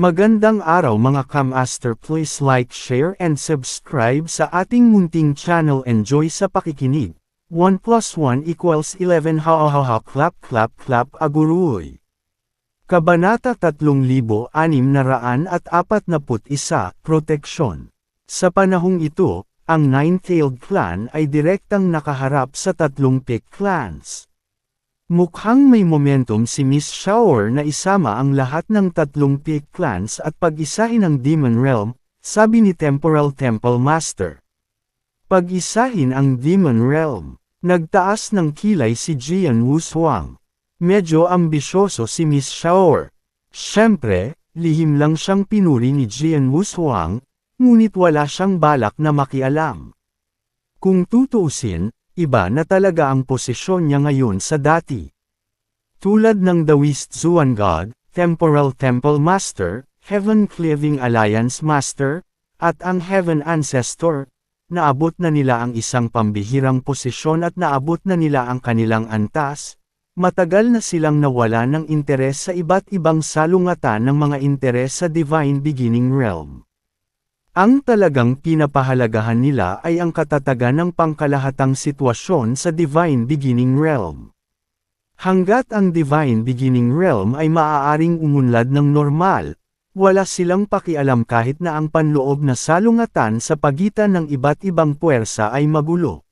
Magandang araw mga Kamaster, please like, share and subscribe sa ating munting channel. Enjoy sa pakikinig. 1 plus 1 equals 11 ha clap clap clap aguruy. Kabanata 3641, Proteksyon. Sa panahong ito, ang Nine-Tailed Clan ay direktang nakaharap sa tatlong Pick Clans. Mukhang may momentum si Miss Shower na isama ang lahat ng tatlong Pick Clans at pag-isahin ang Demon Realm, sabi ni Temporal Temple Master. Pag-isahin ang Demon Realm. Nagtaas ng kilay si Jian Wushuang. Medyo ambisyoso si Miss Shower. Siyempre, lihim lang siyang pinuri ni Jian Wushuang, ngunit wala siyang balak na makialam. Kung tutuusin, iba na talaga ang posisyon niya ngayon sa dati. Tulad ng The West Zuan God, Temporal Temple Master, Heaven Cleaving Alliance Master, at ang Heaven Ancestor, naabot na nila ang isang pambihirang posisyon at naabot na nila ang kanilang antas. Matagal na silang nawala ng interes sa iba't ibang salungatan ng mga interes sa Divine Beginning Realm. Ang talagang pinapahalagahan nila ay ang katatagan ng pangkalahatang sitwasyon sa Divine Beginning Realm. Hanggat ang Divine Beginning Realm ay maaaring umunlad ng normal, wala silang pakialam kahit na ang panloob na salungatan sa pagitan ng iba't ibang puwersa ay magulo.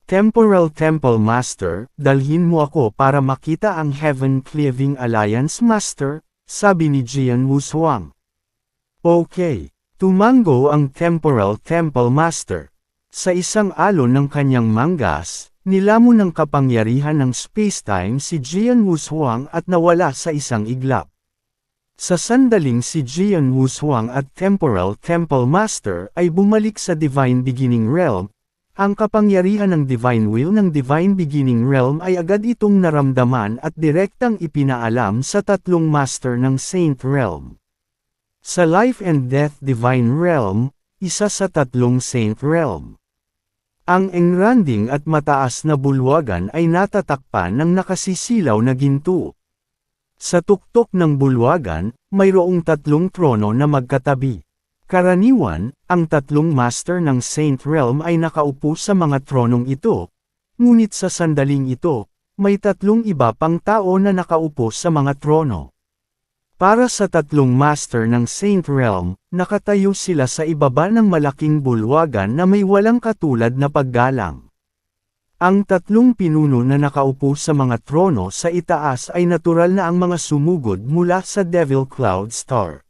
Temporal Temple Master, dalhin mo ako para makita ang Heaven Cleaving Alliance Master, sabi ni Jian Wushuang. Okay. Tumango ang Temporal Temple Master. Sa isang alon ng kanyang manggas, nilamon ng kapangyarihan ng spacetime si Jian Wushuang at nawala sa isang iglap. Sa sandaling si Jian Wushuang at Temporal Temple Master ay bumalik sa Divine Beginning Realm, ang kapangyarihan ng Divine Will ng Divine Beginning Realm ay agad itong naramdaman at direktang ipinaalam sa tatlong Master ng Saint Realm. Sa Life and Death Divine Realm, isa sa tatlong Saint Realm. Ang engranding at mataas na bulwagan ay natatakpan ng nakasisilaw na ginto. Sa tuktok ng bulwagan, mayroong tatlong trono na magkatabi. Karaniwan, ang tatlong master ng Saint Realm ay nakaupo sa mga tronong ito, ngunit sa sandaling ito, may tatlong iba pang tao na nakaupo sa mga trono. Para sa tatlong master ng Saint Realm, nakatayo sila sa ibaba ng malaking bulwagan na may walang katulad na paggalang. Ang tatlong pinuno na nakaupo sa mga trono sa itaas ay natural na ang mga sumugod mula sa Devil Cloud Star.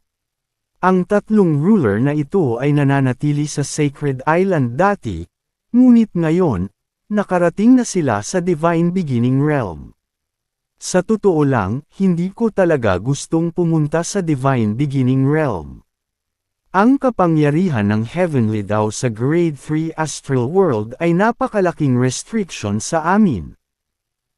Ang tatlong ruler na ito ay nananatili sa Sacred Island dati, ngunit ngayon, nakarating na sila sa Divine Beginning Realm. Sa totoo lang, hindi ko talaga gustong pumunta sa Divine Beginning Realm. Ang kapangyarihan ng Heavenly daw sa Grade 3 Astral World ay napakalaking restriction sa amin.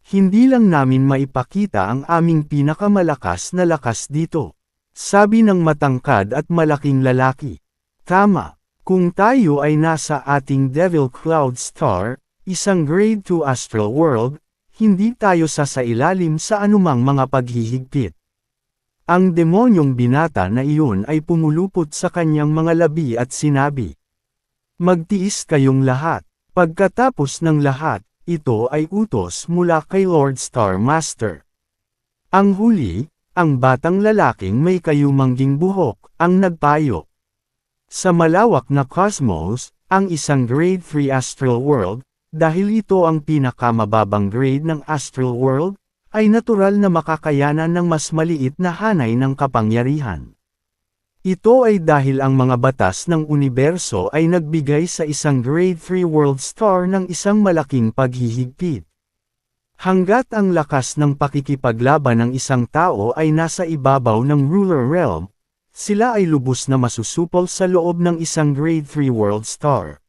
Hindi lang namin maipakita ang aming pinakamalakas na lakas dito, sabi ng matangkad at malaking lalaki. Tama, kung tayo ay nasa ating Devil Cloud Star, isang Grade 2 Astral World, hindi tayo sasailalim sa anumang mga paghihigpit. Ang demonyong binata na iyon ay pumulupot sa kanyang mga labi at sinabi, "Magtiis kayong lahat." Pagkatapos ng lahat, ito ay utos mula kay Lord Star Master. Ang huli, ang batang lalaking may kayumangging buhok, ang nagpayo. Sa malawak na cosmos, ang isang Grade 3 Astral World, dahil ito ang pinakamababang grade ng Astral World, ay natural na makakayanan ng mas maliit na hanay ng kapangyarihan. Ito ay dahil ang mga batas ng universo ay nagbigay sa isang Grade 3 World Star ng isang malaking paghihigpit. Hanggat ang lakas ng pakikipaglaban ng isang tao ay nasa ibabaw ng Ruler Realm, sila ay lubos na masusupol sa loob ng isang Grade 3 World Star.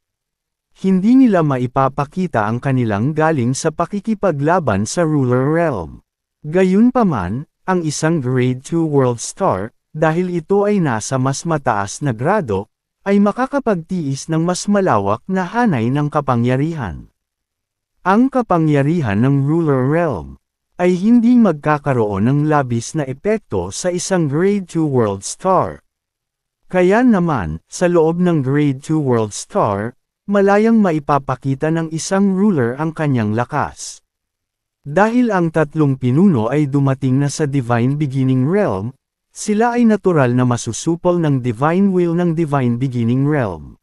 Hindi nila maipapakita ang kanilang galing sa pakikipaglaban sa Ruler Realm. Gayunpaman, ang isang Grade 2 World Star, dahil ito ay nasa mas mataas na grado, ay makakapagtiis ng mas malawak na hanay ng kapangyarihan. Ang kapangyarihan ng Ruler Realm. ay hindi magkakaroon ng labis na epekto sa isang Grade 2 World Star. Kaya naman, sa loob ng Grade 2 World Star, malayang maipapakita ng isang ruler ang kanyang lakas. Dahil ang tatlong pinuno ay dumating na sa Divine Beginning Realm, sila ay natural na masusupol ng Divine Will ng Divine Beginning Realm.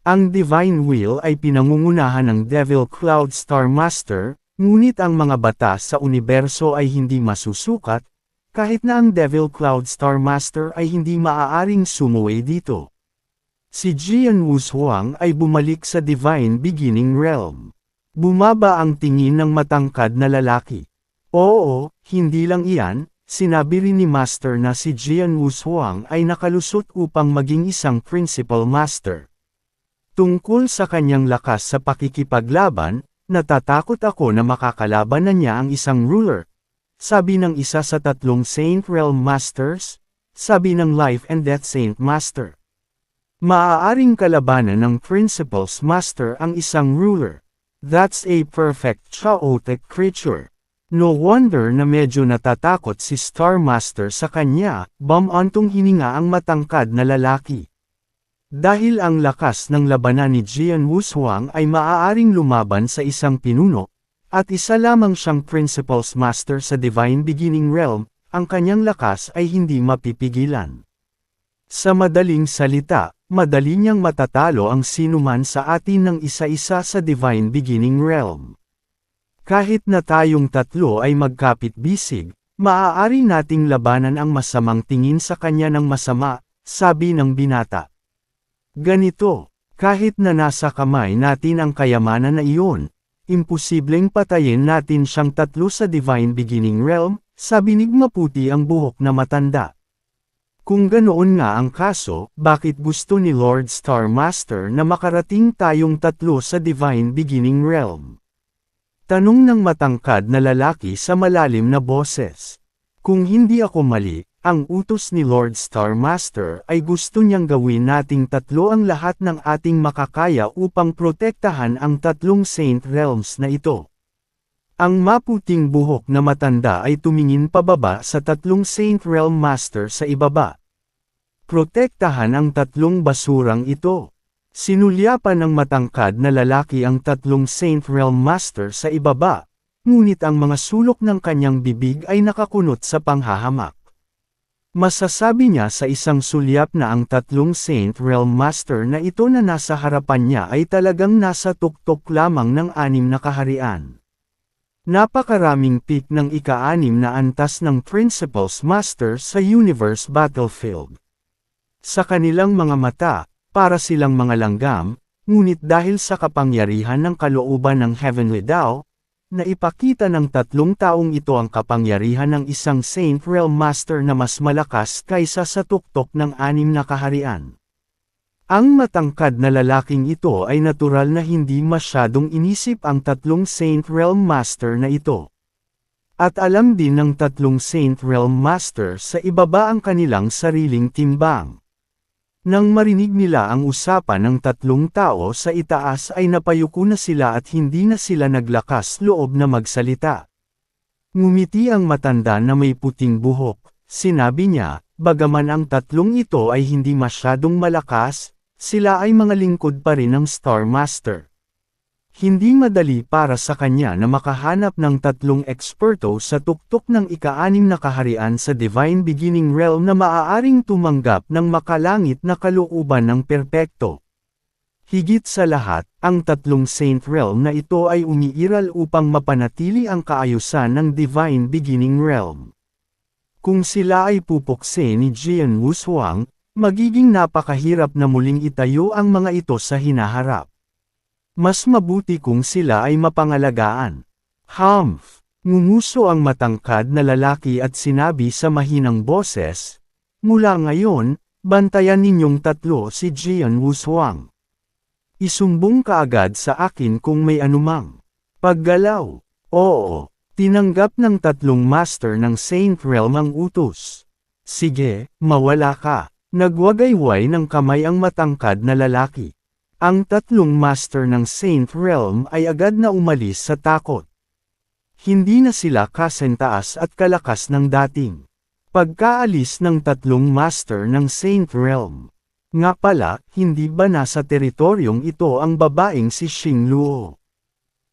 Ang Divine Will ay pinangungunahan ng Devil Cloud Star Master, ngunit ang mga batas sa universo ay hindi masusukat, kahit na ang Devil Cloud Star Master ay hindi maaaring sumuway dito. Si Jian Wushuang ay bumalik sa Divine Beginning Realm. Bumaba ang tingin ng matangkad na lalaki. Oo, hindi lang iyan, sinabi rin ni Master na si Jian Wushuang ay nakalusot upang maging isang Principal Master. Tungkol sa kanyang lakas sa pakikipaglaban, natatakot ako na makakalaban na niya ang isang ruler. Sabi ng isa sa tatlong Saint Realm Masters, sabi ng Life and Death Saint Master. Maaaring kalabanan ng Principal's Master ang isang ruler. That's a perfect chaotic creature. No wonder na medyo natatakot si Star Master sa kanya, bumantong hininga ang matangkad na lalaki. Dahil ang lakas ng labanan ni Jian Wushuang ay maaaring lumaban sa isang pinuno, at isa lamang siyang Principal's Master sa Divine Beginning Realm, ang kanyang lakas ay hindi mapipigilan. Sa madaling salita, madali niyang matatalo ang sinuman sa atin ng isa-isa sa Divine Beginning Realm. Kahit na tayong tatlo ay magkapit-bisig, maaari nating labanan ang masamang tingin sa kanya ng masama, sabi ng binata. Ganito, kahit na nasa kamay natin ang kayamanan na iyon, imposibleng patayin natin siyang tatlo sa Divine Beginning Realm, sabi ni maputi ang buhok na matanda. Kung ganoon nga ang kaso, bakit gusto ni Lord Star Master na makarating tayong tatlo sa Divine Beginning Realm? Tanong ng matangkad na lalaki sa malalim na boses. Kung hindi ako mali, ang utos ni Lord Star Master ay gusto niyang gawin nating tatlo ang lahat ng ating makakaya upang protektahan ang tatlong Saint Realms na ito. Ang maputing buhok na matanda ay tumingin pababa sa tatlong Saint Realm Master sa ibaba. Protektahan ang tatlong basurang ito. Sinulyapan ng matangkad na lalaki ang tatlong Saint Realm Master sa ibaba, ngunit ang mga sulok ng kanyang bibig ay nakakunot sa panghahamak. Masasabi niya sa isang sulyap na ang tatlong Saint Realm Master na ito na nasa harapan niya ay talagang nasa tuktok lamang ng 6 na kaharian. Napakaraming peak ng ika-6 na antas ng Principal's Master sa Universe Battlefield. Sa kanilang mga mata, para silang mga langgam, ngunit dahil sa kapangyarihan ng kalooban ng Heavenly Tao, na ipakita ng tatlong taong ito ang kapangyarihan ng isang Saint Realm Master na mas malakas kaysa sa tuktok ng 6 na kaharian. Ang matangkad na lalaking ito ay natural na hindi masyadong inisip ang tatlong Saint Realm Master na ito. At alam din ng tatlong Saint Realm Master sa ibaba ang kanilang sariling timbang. Nang marinig nila ang usapan ng tatlong tao sa itaas ay napayuko na sila at hindi na sila naglakas loob na magsalita. Ngumiti ang matanda na may puting buhok, sinabi niya, bagaman ang tatlong ito ay hindi masyadong malakas, sila ay mga lingkod pa rin ng Star Master. Hindi madali para sa kanya na makahanap ng tatlong eksperto sa tuktok ng ika-6 na kaharian sa Divine Beginning Realm na maaaring tumanggap ng makalangit na kalooban ng perpekto. Higit sa lahat, ang tatlong Saint Realm na ito ay umiiral upang mapanatili ang kaayusan ng Divine Beginning Realm. Kung sila ay pupukse ni Jian Wushuang, magiging napakahirap na muling itayo ang mga ito sa hinaharap. Mas mabuti kung sila ay mapangalagaan. Humph! Ngumuso ang matangkad na lalaki at sinabi sa mahinang boses, mula ngayon, bantayan ninyong tatlo si Jian Wushuang. Isumbong kaagad sa akin kung may anumang paggalaw. Oo, tinanggap ng tatlong master ng Saint Realm ang utos. Sige, mawala ka. Nagwagayway ng kamay ang matangkad na lalaki. Ang tatlong master ng Saint Realm ay agad na umalis sa takot. Hindi na sila kasentaas at kalakas ng dating pagkaalis ng tatlong master ng Saint Realm. Nga pala, hindi ba nasa teritoryong ito ang babaeng si Xingluo?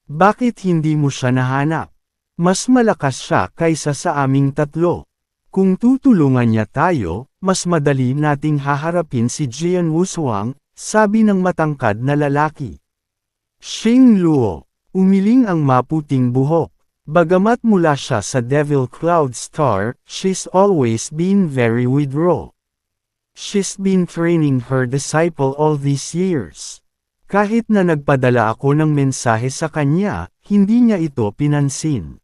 Bakit hindi mo siya nahanap? Mas malakas siya kaysa sa aming tatlo. Kung tutulungan niya tayo, mas madali nating haharapin si Jian Wushuang, sabi ng matangkad na lalaki. Xingluo, umiling ang maputing buhok. Bagamat mula siya sa Devil Cloud Star, she's always been very withdrawn. She's been training her disciple all these years. Kahit na nagpadala ako ng mensahe sa kanya, hindi niya ito pinansin.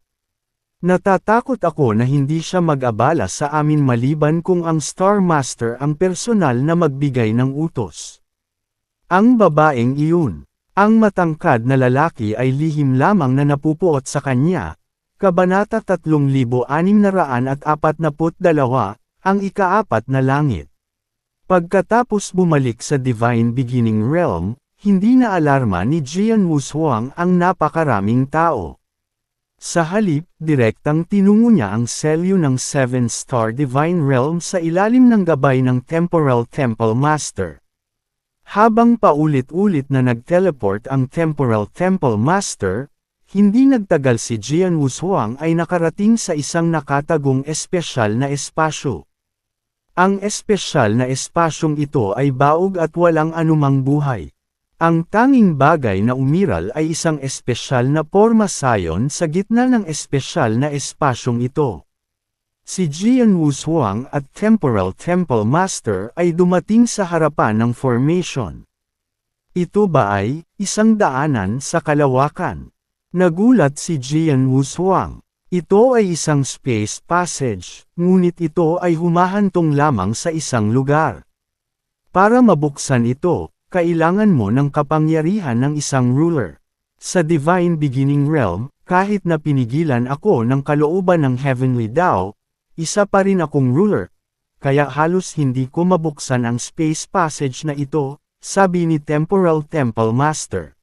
Natatakot ako na hindi siya mag-abala sa amin maliban kung ang Star Master ang personal na magbigay ng utos. Ang babaeng iyon. Ang matangkad na lalaki ay lihim lamang na napupuot sa kanya. Kabanata 3642, ang ikaapat na langit. Pagkatapos bumalik sa Divine Beginning Realm, hindi na alarma ni Jian Wushuang ang napakaraming tao. Sa halip, direktang tinungo niya ang selyo ng 7-star Divine Realm sa ilalim ng gabay ng Temporal Temple Master. Habang paulit-ulit na nag-teleport ang Temporal Temple Master, hindi nagtagal si Jian Wushuang ay nakarating sa isang nakatagong espesyal na espasyo. Ang espesyal na espasyong ito ay baog at walang anumang buhay. Ang tanging bagay na umiral ay isang espesyal na porma sayon sa gitna ng espesyal na espasyong ito. Si Jian Wushuang at Temporal Temple Master ay dumating sa harapan ng formation. Ito ba ay isang daanan sa kalawakan? Nagulat si Jian Wushuang. Ito ay isang space passage, ngunit ito ay humahantong lamang sa isang lugar. Para mabuksan ito, kailangan mo ng kapangyarihan ng isang ruler. Sa Divine Beginning Realm, kahit na pinigilan ako ng kalooban ng Heavenly Dao, isa pa rin akong ruler. Kaya halos hindi ko mabuksan ang space passage na ito, sabi ni Temporal Temple Master.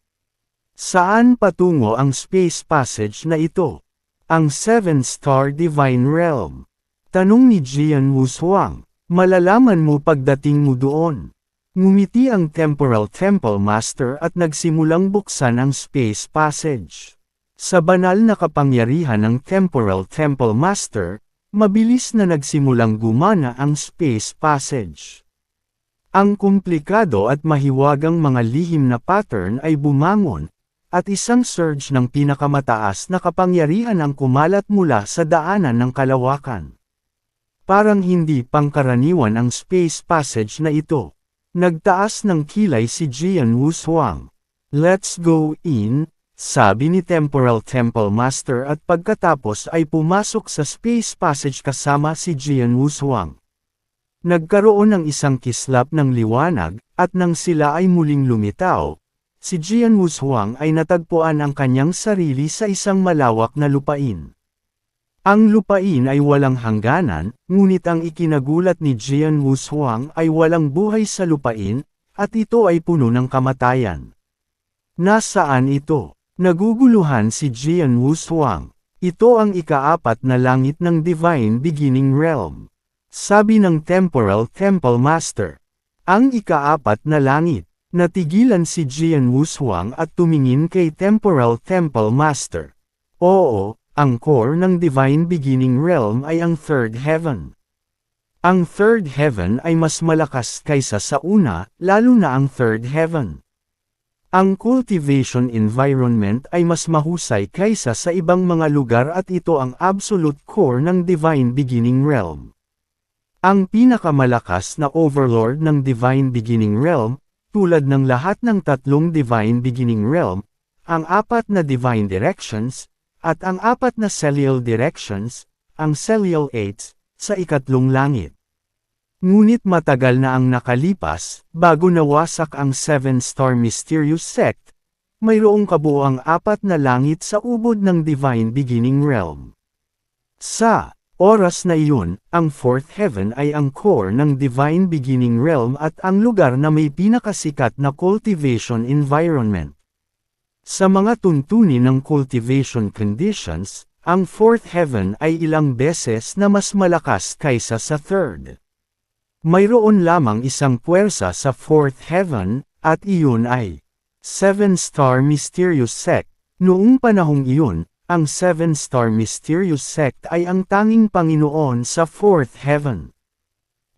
Saan patungo ang space passage na ito? Ang 7-star Divine Realm. Tanong ni Jian Wushuang. Malalaman mo pagdating mo doon. Ngumiti ang Temporal Temple Master at nagsimulang buksan ang space passage. Sa banal na kapangyarihan ng Temporal Temple Master, mabilis na nagsimulang gumana ang space passage. Ang komplikado at mahiwagang mga lihim na pattern ay bumangon, at isang surge ng pinakamataas na kapangyarihan ang kumalat mula sa daanan ng kalawakan. Parang hindi pangkaraniwan ang space passage na ito. Nagtaas ng kilay si Jian Wushuang. Let's go in, sabi ni Temporal Temple Master at pagkatapos ay pumasok sa space passage kasama si Jian Wushuang. Nagkaroon ng isang kislap ng liwanag, at nang sila ay muling lumitaw, si Jian Wushuang ay natagpuan ang kanyang sarili sa isang malawak na lupain. Ang lupain ay walang hangganan, ngunit ang ikinagulat ni Jian Wushuang ay walang buhay sa lupain, at ito ay puno ng kamatayan. Nasaan ito? Naguguluhan si Jian Wushuang. Ito ang ikaapat na langit ng Divine Beginning Realm. Sabi ng Temporal Temple Master. Ang ikaapat na langit. Natigilan si Jian Wushuang at tumingin kay Temporal Temple Master. Oo, ang core ng Divine Beginning Realm ay ang Third Heaven. Ang Third Heaven ay mas malakas kaysa sa una, lalo na ang Third Heaven. Ang cultivation environment ay mas mahusay kaysa sa ibang mga lugar at ito ang absolute core ng Divine Beginning Realm. Ang pinakamalakas na overlord ng Divine Beginning Realm, tulad ng lahat ng tatlong Divine Beginning Realm, ang apat na Divine Directions, at ang apat na Celestial Directions, ang Celestial 8, sa ikatlong langit. Ngunit matagal na ang nakalipas, bago nawasak ang 7-star Mysterious Sect, mayroong kabuuang apat na langit sa ubod ng Divine Beginning Realm. Sa oras na iyon, ang Fourth Heaven ay ang core ng Divine Beginning Realm at ang lugar na may pinakasikat na cultivation environment. Sa mga tuntunin ng cultivation conditions, ang fourth heaven ay ilang beses na mas malakas kaysa sa third. Mayroon lamang isang puwersa sa fourth heaven, at iyon ay 7-star mysterious sect. Noong panahong iyon, ang 7-star mysterious sect ay ang tanging Panginoon sa fourth heaven.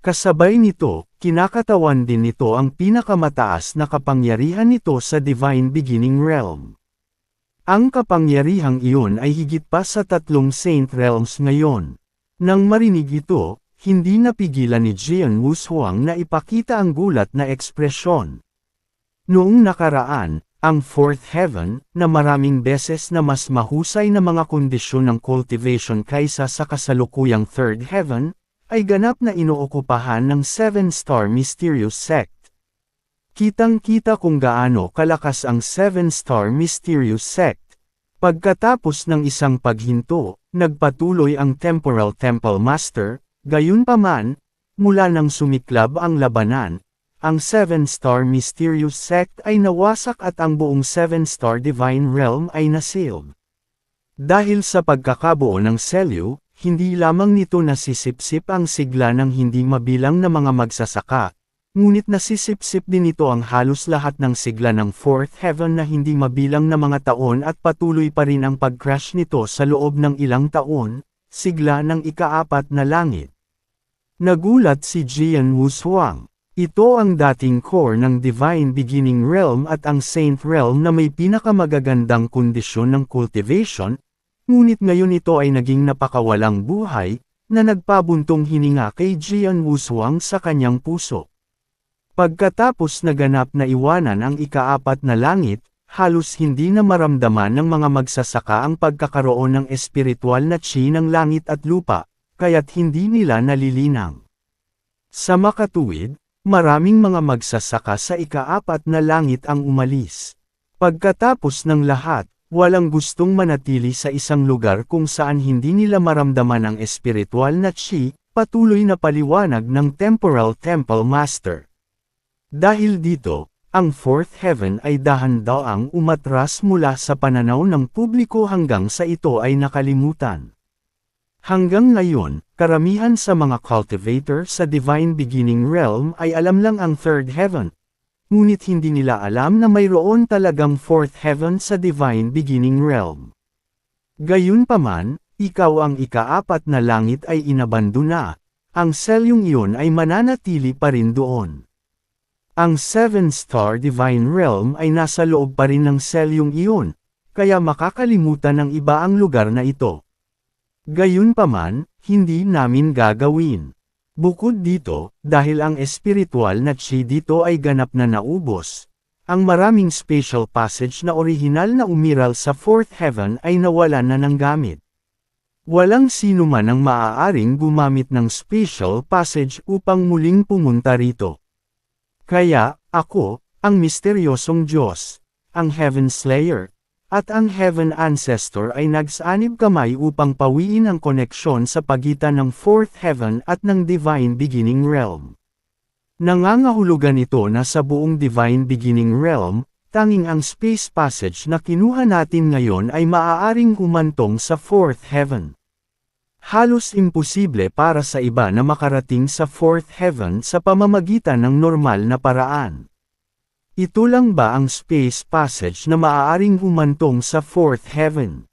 Kasabay nito, kinakatawan din nito ang pinakamataas na kapangyarihan nito sa divine beginning realm. Ang kapangyarihang iyon ay higit pa sa 3 saint realms ngayon. Nang marinig ito, hindi napigilan ni Jian Wushuang na ipakita ang gulat na ekspresyon. Noong nakaraan, ang fourth heaven, na maraming beses na mas mahusay na mga kondisyon ng cultivation kaysa sa kasalukuyang third heaven, ay ganap na inookupahan ng 7-star mysterious sect. Kitang-kita kung gaano kalakas ang 7-star mysterious sect. Pagkatapos ng isang paghinto, nagpatuloy ang temporal temple master. Gayunpaman, mula nang sumiklab ang labanan, ang 7-star mysterious sect ay nawasak at ang buong 7-star divine realm ay nasealed. Dahil sa pagkakabuo ng Selyu, hindi lamang nito nasisipsip ang sigla ng hindi mabilang na mga magsasaka, ngunit nasisipsip din nito ang halos lahat ng sigla ng fourth heaven na hindi mabilang na mga taon at patuloy pa rin ang pag-crash nito sa loob ng ilang taon, sigla ng ika-4 na langit. Nagulat si Jian Wushuang. Ito ang dating core ng Divine Beginning Realm at ang Saint Realm na may pinakamagagandang kondisyon ng cultivation, ngunit ngayon ito ay naging napakawalang buhay, na nagpabuntong hininga kay Jian Wushuang sa kanyang puso. Pagkatapos naganap na iwanan ang ika-4 na langit, halos hindi na maramdaman ng mga magsasaka ang pagkakaroon ng espiritual na chi ng langit at lupa, kaya't hindi nila nalilinang. Sa makatuwid, maraming mga magsasaka sa ika-4 na langit ang umalis. Pagkatapos ng lahat, walang gustong manatili sa isang lugar kung saan hindi nila maramdaman ang espiritual na chi, patuloy na paliwanag ng temporal temple master. Dahil dito, ang fourth heaven ay dahan-daang umatras mula sa pananaw ng publiko hanggang sa ito ay nakalimutan. Hanggang ngayon, karamihan sa mga cultivator sa Divine Beginning Realm ay alam lang ang third heaven. Ngunit hindi nila alam na mayroon talagang fourth heaven sa Divine Beginning Realm. Gayunpaman, ikaw ang ika-4 na langit ay inabandona, ang selyong iyon ay mananatili pa rin doon. Ang 7-star Divine Realm ay nasa loob pa rin ng selyong iyon, kaya makakalimutan ng iba ang lugar na ito. Gayunpaman, hindi namin gagawin. Bukod dito, dahil ang espiritual na chi dito ay ganap na naubos, ang maraming special passage na orihinal na umiral sa fourth heaven ay nawalan na ng gamit. Walang sino man ang maaaring gumamit ng special passage upang muling pumunta rito. Kaya, ako, ang misteryosong Diyos, ang Heaven Slayer, at ang Heaven Ancestor ay nagsanib kamay upang pawiin ang koneksyon sa pagitan ng fourth heaven at ng Divine Beginning Realm. Nangangahulugan ito na sa buong Divine Beginning Realm, tanging ang space passage na kinuha natin ngayon ay maaaring humantong sa fourth heaven. Halos imposible para sa iba na makarating sa fourth heaven sa pamamagitan ng normal na paraan. Ito lang ba ang space passage na maaaring humantong sa fourth heaven?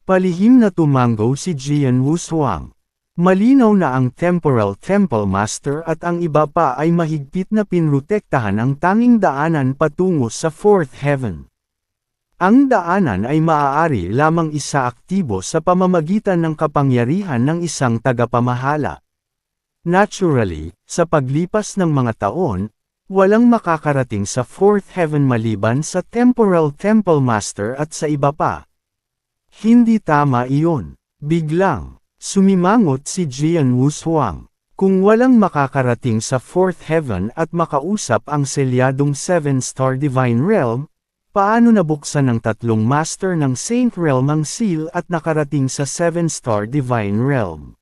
Palihim na tumango si Jian Wushuang. Malinaw na ang temporal temple master at ang iba pa ay mahigpit na pinrotektahan ang tanging daanan patungo sa fourth heaven. Ang daanan ay maaari lamang isa aktibo sa pamamagitan ng kapangyarihan ng isang tagapamahala. Naturally, sa paglipas ng mga taon, walang makakarating sa fourth heaven maliban sa temporal temple master at sa iba pa. Hindi tama iyon. Biglang, sumimangot si Jian Wushuang. Kung walang makakarating sa fourth heaven at makausap ang selyadong 7-star divine realm, paano nabuksan ng 3 master ng Saint Realm ang seal at nakarating sa 7-star divine realm?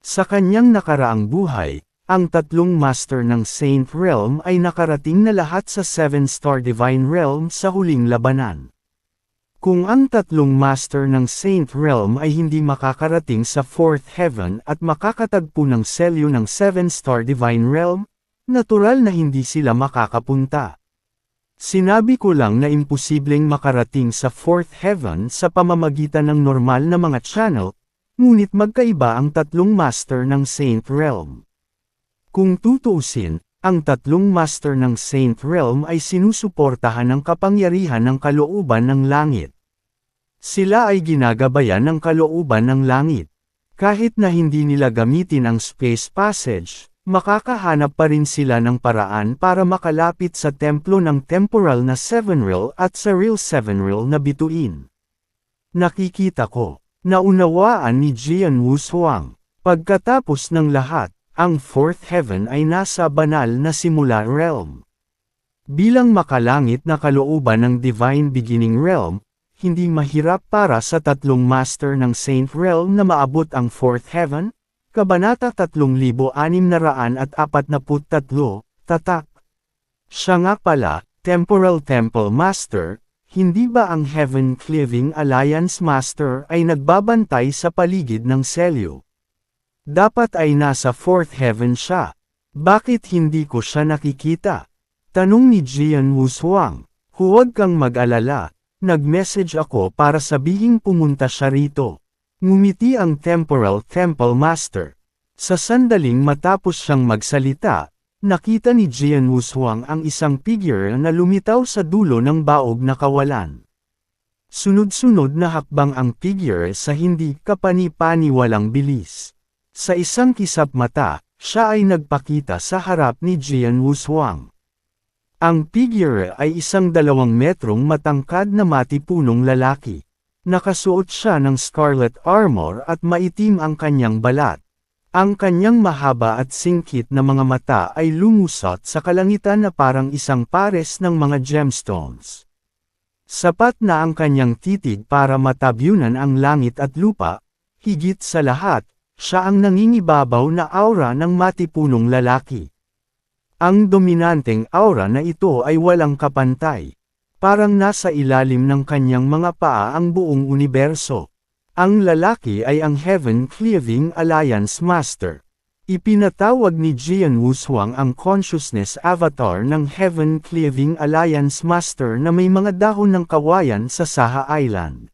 Sa kanyang nakaraang buhay, ang 3 master ng Saint Realm ay nakarating na lahat sa 7-star Divine Realm sa huling labanan. Kung ang tatlong master ng Saint Realm ay hindi makakarating sa Fourth Heaven at makakatagpo ng selyo ng 7-star Divine Realm, natural na hindi sila makakapunta. Sinabi ko lang na imposibleng makarating sa Fourth Heaven sa pamamagitan ng normal na mga channel, ngunit magkaiba ang tatlong master ng Saint Realm. Kung tutuusin, ang tatlong master ng Saint Realm ay sinusuportahan ng kapangyarihan ng kalooban ng langit. Sila ay ginagabayan ng kalooban ng langit. Kahit na hindi nila gamitin ang space passage, makakahanap pa rin sila ng paraan para makalapit sa templo ng temporal na 7-rel at sa real 7-rel na bituin. Nakikita ko, naunawaan ni Jian Wushuang. Pagkatapos ng lahat, ang Fourth Heaven ay nasa banal na simula realm. Bilang makalangit na kalooban ng Divine Beginning Realm, hindi mahirap para sa tatlong master ng Saint Realm na maabot ang Fourth Heaven, Kabanata 3643, tatak. Siya nga pala, Temporal Temple Master, hindi ba ang Heaven Cleaving Alliance Master ay nagbabantay sa paligid ng selyo? Dapat ay nasa Fourth Heaven siya. Bakit hindi ko siya nakikita? Tanong ni Jian Wushuang. Huwag kang mag-alala. Nag-message ako para sabihing pumunta siya rito. Ngumiti ang Temporal Temple Master. Sa sandaling matapos siyang magsalita, nakita ni Jian Wushuang ang isang figure na lumitaw sa dulo ng baog na kawalan. Sunod-sunod na hakbang ang figure sa hindi kapani-paniwalang bilis. Sa isang kisap mata, siya ay nagpakita sa harap ni Jian Wushuang. Ang figure ay isang 2 metrong matangkad na matipunong lalaki. Nakasuot siya ng scarlet armor at maitim ang kanyang balat. Ang kanyang mahaba at singkit na mga mata ay lumusot sa kalangitan na parang isang pares ng mga gemstones. Sapat na ang kanyang titig para matabyunan ang langit at lupa, higit sa lahat, siya ang nangingibabaw na aura ng matipunong lalaki. Ang dominanteng aura na ito ay walang kapantay. Parang nasa ilalim ng kanyang mga paa ang buong universo. Ang lalaki ay ang Heaven Cleaving Alliance Master. Ipinatawag ni Jian Wushuang ang consciousness avatar ng Heaven Cleaving Alliance Master na may mga dahon ng kawayan sa Saha Island.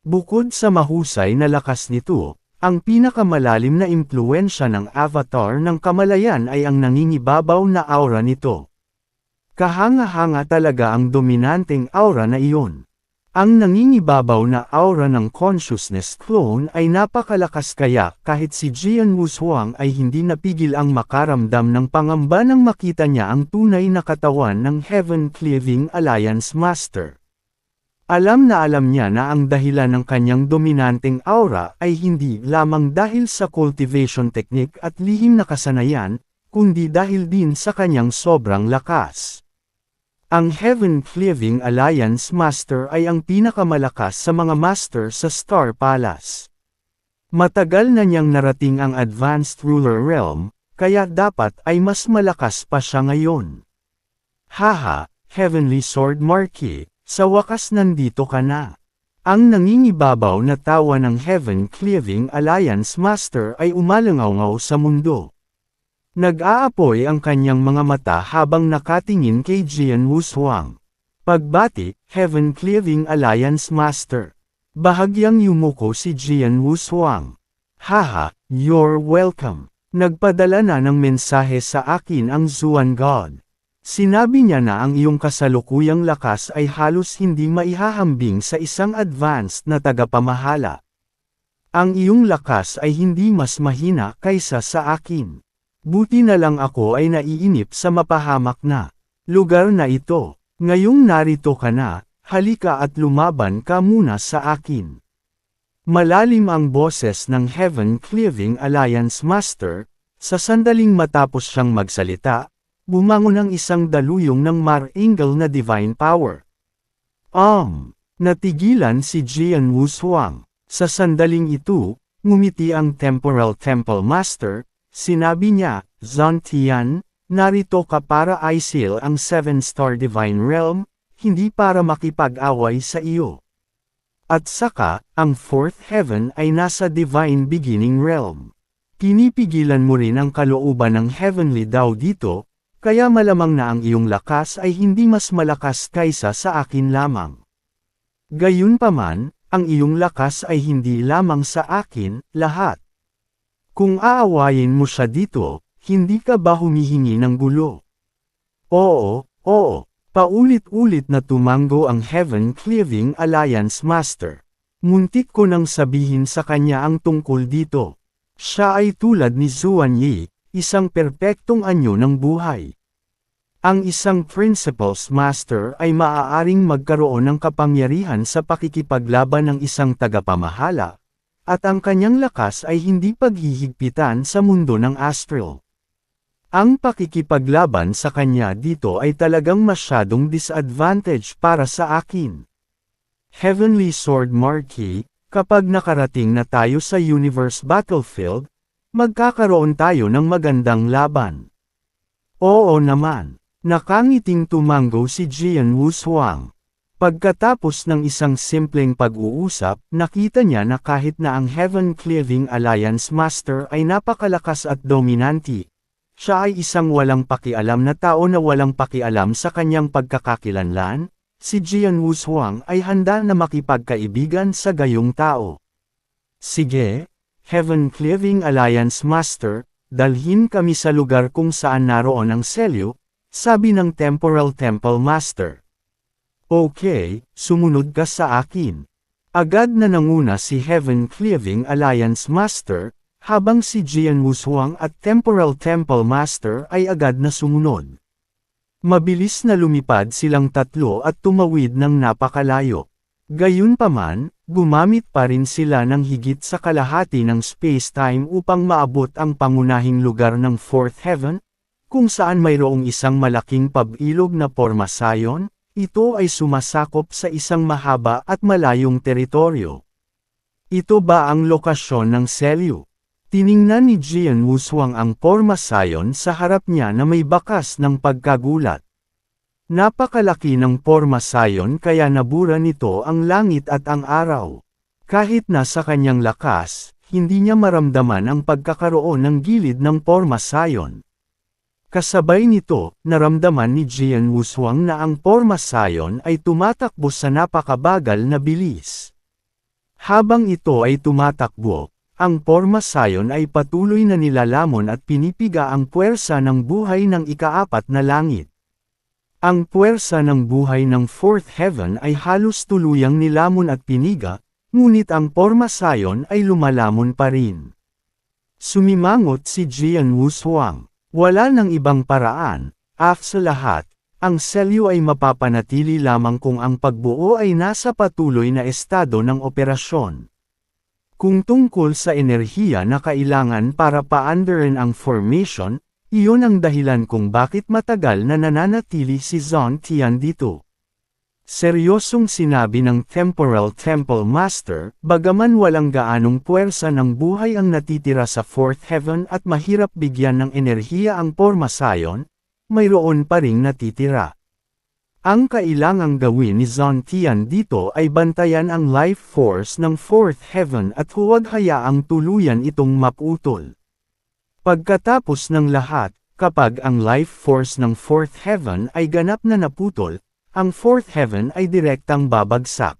Bukod sa mahusay na lakas nito, ang pinakamalalim na impluwensya ng avatar ng kamalayan ay ang nangingibabaw na aura nito. Kahanga-hanga talaga ang dominanteng aura na iyon. Ang nangingibabaw na aura ng consciousness clone ay napakalakas kaya kahit si Jian Wushuang ay hindi napigil ang makaramdam ng pangamba nang makita niya ang tunay na katawan ng Heaven Cleaving Alliance Master. Alam niya na ang dahilan ng kanyang dominanteng aura ay hindi lamang dahil sa cultivation technique at lihim na kasanayan, kundi dahil din sa kanyang sobrang lakas. Ang Heaven Cleaving Alliance Master ay ang pinakamalakas sa mga master sa Star Palace. Matagal na niyang narating ang Advanced Ruler Realm, kaya dapat ay mas malakas pa siya ngayon. Haha, Heavenly Sword Marquis. Sa wakas nandito ka na. Ang nangingibabaw na tawa ng Heaven Cleaving Alliance Master ay umalangaw sa mundo. Nag-aapoy ang kanyang mga mata habang nakatingin kay Jian Wushuang. Pagbati, Heaven Cleaving Alliance Master. Bahagyang yumuko si Jian Wushuang. Haha, you're welcome. Nagpadala na ng mensahe sa akin ang Zuan God. Sinabi niya na ang iyong kasalukuyang lakas ay halos hindi maihahambing sa isang advanced na tagapamahala. Ang iyong lakas ay hindi mas mahina kaysa sa akin. Buti na lang ako ay naiinip sa mapahamak na lugar na ito. Ngayong narito ka na, halika at lumaban ka muna sa akin. Malalim ang boses ng Heaven Cleaving Alliance Master, sa sandaling matapos siyang magsalita. Bumangon ang isang daluyong ng Mar-Angel na divine power. Natigilan si Jian Wushuang. Sa sandaling ito, ngumiti ang Temporal Temple Master, sinabi niya, Zantian, narito ka para isil ang 7-star Divine Realm, hindi para makipag-away sa iyo. At saka, ang fourth heaven ay nasa divine beginning realm. Pinipigilan mo rin ang kalooban ng heavenly daw dito, kaya malamang na ang iyong lakas ay hindi mas malakas kaysa sa akin lamang. Gayunpaman, ang iyong lakas ay hindi lamang sa akin, lahat. Kung aawayin mo siya dito, hindi ka ba humihingi ng gulo? Oo, paulit-ulit na tumango ang Heaven Cleaving Alliance Master. Muntik ko nang sabihin sa kanya ang tungkol dito. Siya ay tulad ni Zuan Yi, isang perpektong anyo ng buhay. Ang isang Principles Master ay maaaring magkaroon ng kapangyarihan sa pakikipaglaban ng isang tagapamahala, at ang kanyang lakas ay hindi paghihigpitan sa mundo ng astral. Ang pakikipaglaban sa kanya dito ay talagang masyadong disadvantage para sa akin. Heavenly Sword Marquis, kapag nakarating na tayo sa Universe Battlefield, magkakaroon tayo ng magandang laban. Oo naman, nakangiting tumango si Jian Wushuang. Pagkatapos ng isang simpleng pag-uusap, nakita niya na kahit na ang Heaven Cleaving Alliance Master ay napakalakas at dominante, siya ay isang walang pakialam na tao na walang pakialam sa kanyang pagkakakilanlan. Si Jian Wushuang ay handa na makipagkaibigan sa gayong tao. Sige, Heaven Cleaving Alliance Master, dalhin kami sa lugar kung saan naroon ang selyo, sabi ng Temporal Temple Master. Okay, sumunod ka sa akin. Agad na nanguna si Heaven Cleaving Alliance Master, habang si Jian Wushuang at Temporal Temple Master ay agad na sumunod. Mabilis na lumipad silang tatlo at tumawid ng napakalayo. Gayunpaman, gumamit pa rin sila ng higit sa kalahati ng space-time upang maabot ang pangunahing lugar ng Fourth Heaven, kung saan mayroong isang malaking pabilog na pormasayon. Ito ay sumasakop sa isang mahaba at malayong teritoryo. Ito ba ang lokasyon ng selyo? Tiningnan ni Jian Wushuang ang pormasayon sa harap niya na may bakas ng pagkagulat. Napakalaki ng pormasayon kaya nabura nito ang langit at ang araw. Kahit na sa kanyang lakas, hindi niya maramdaman ang pagkakaroon ng gilid ng pormasayon. Kasabay nito, naramdaman ni Jian Wushuang na ang pormasayon ay tumatakbo sa napakabagal na bilis. Habang ito ay tumatakbo, ang pormasayon ay patuloy na nilalamon at pinipiga ang puwersa ng buhay ng ikaapat na langit. Ang puwersa ng buhay ng Fourth Heaven ay halos tuluyang nilamon at piniga, ngunit ang pormasayon ay lumalamon pa rin. Sumimangot si Jian Wushuang. Wala nang ibang paraan, sa lahat, ang selyo ay mapapanatili lamang kung ang pagbuo ay nasa patuloy na estado ng operasyon. Kung tungkol sa enerhiya na kailangan para paandarin ang formation, iyon ang dahilan kung bakit matagal na nananatili si Zhong Tian dito. Seryosong sinabi ng Temporal Temple Master, bagaman walang gaanong puwersa ng buhay ang natitira sa Fourth Heaven at mahirap bigyan ng enerhiya ang pormasayon, mayroon pa ring natitira. Ang kailangang gawin ni Zhong Tian dito ay bantayan ang life force ng Fourth Heaven at huwag hayaang tuluyan itong maputol. Pagkatapos ng lahat, kapag ang life force ng Fourth Heaven ay ganap na naputol, ang Fourth Heaven ay direktang babagsak.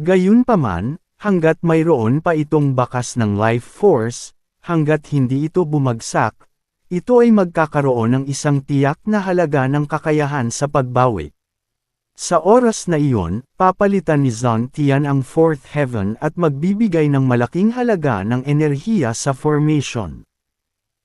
Gayunpaman, hanggat mayroon pa itong bakas ng life force, hanggat hindi ito bumagsak, ito ay magkakaroon ng isang tiyak na halaga ng kakayahan sa pagbawi. Sa oras na iyon, papalitan ni Zhong Tian ang Fourth Heaven at magbibigay ng malaking halaga ng enerhiya sa formation.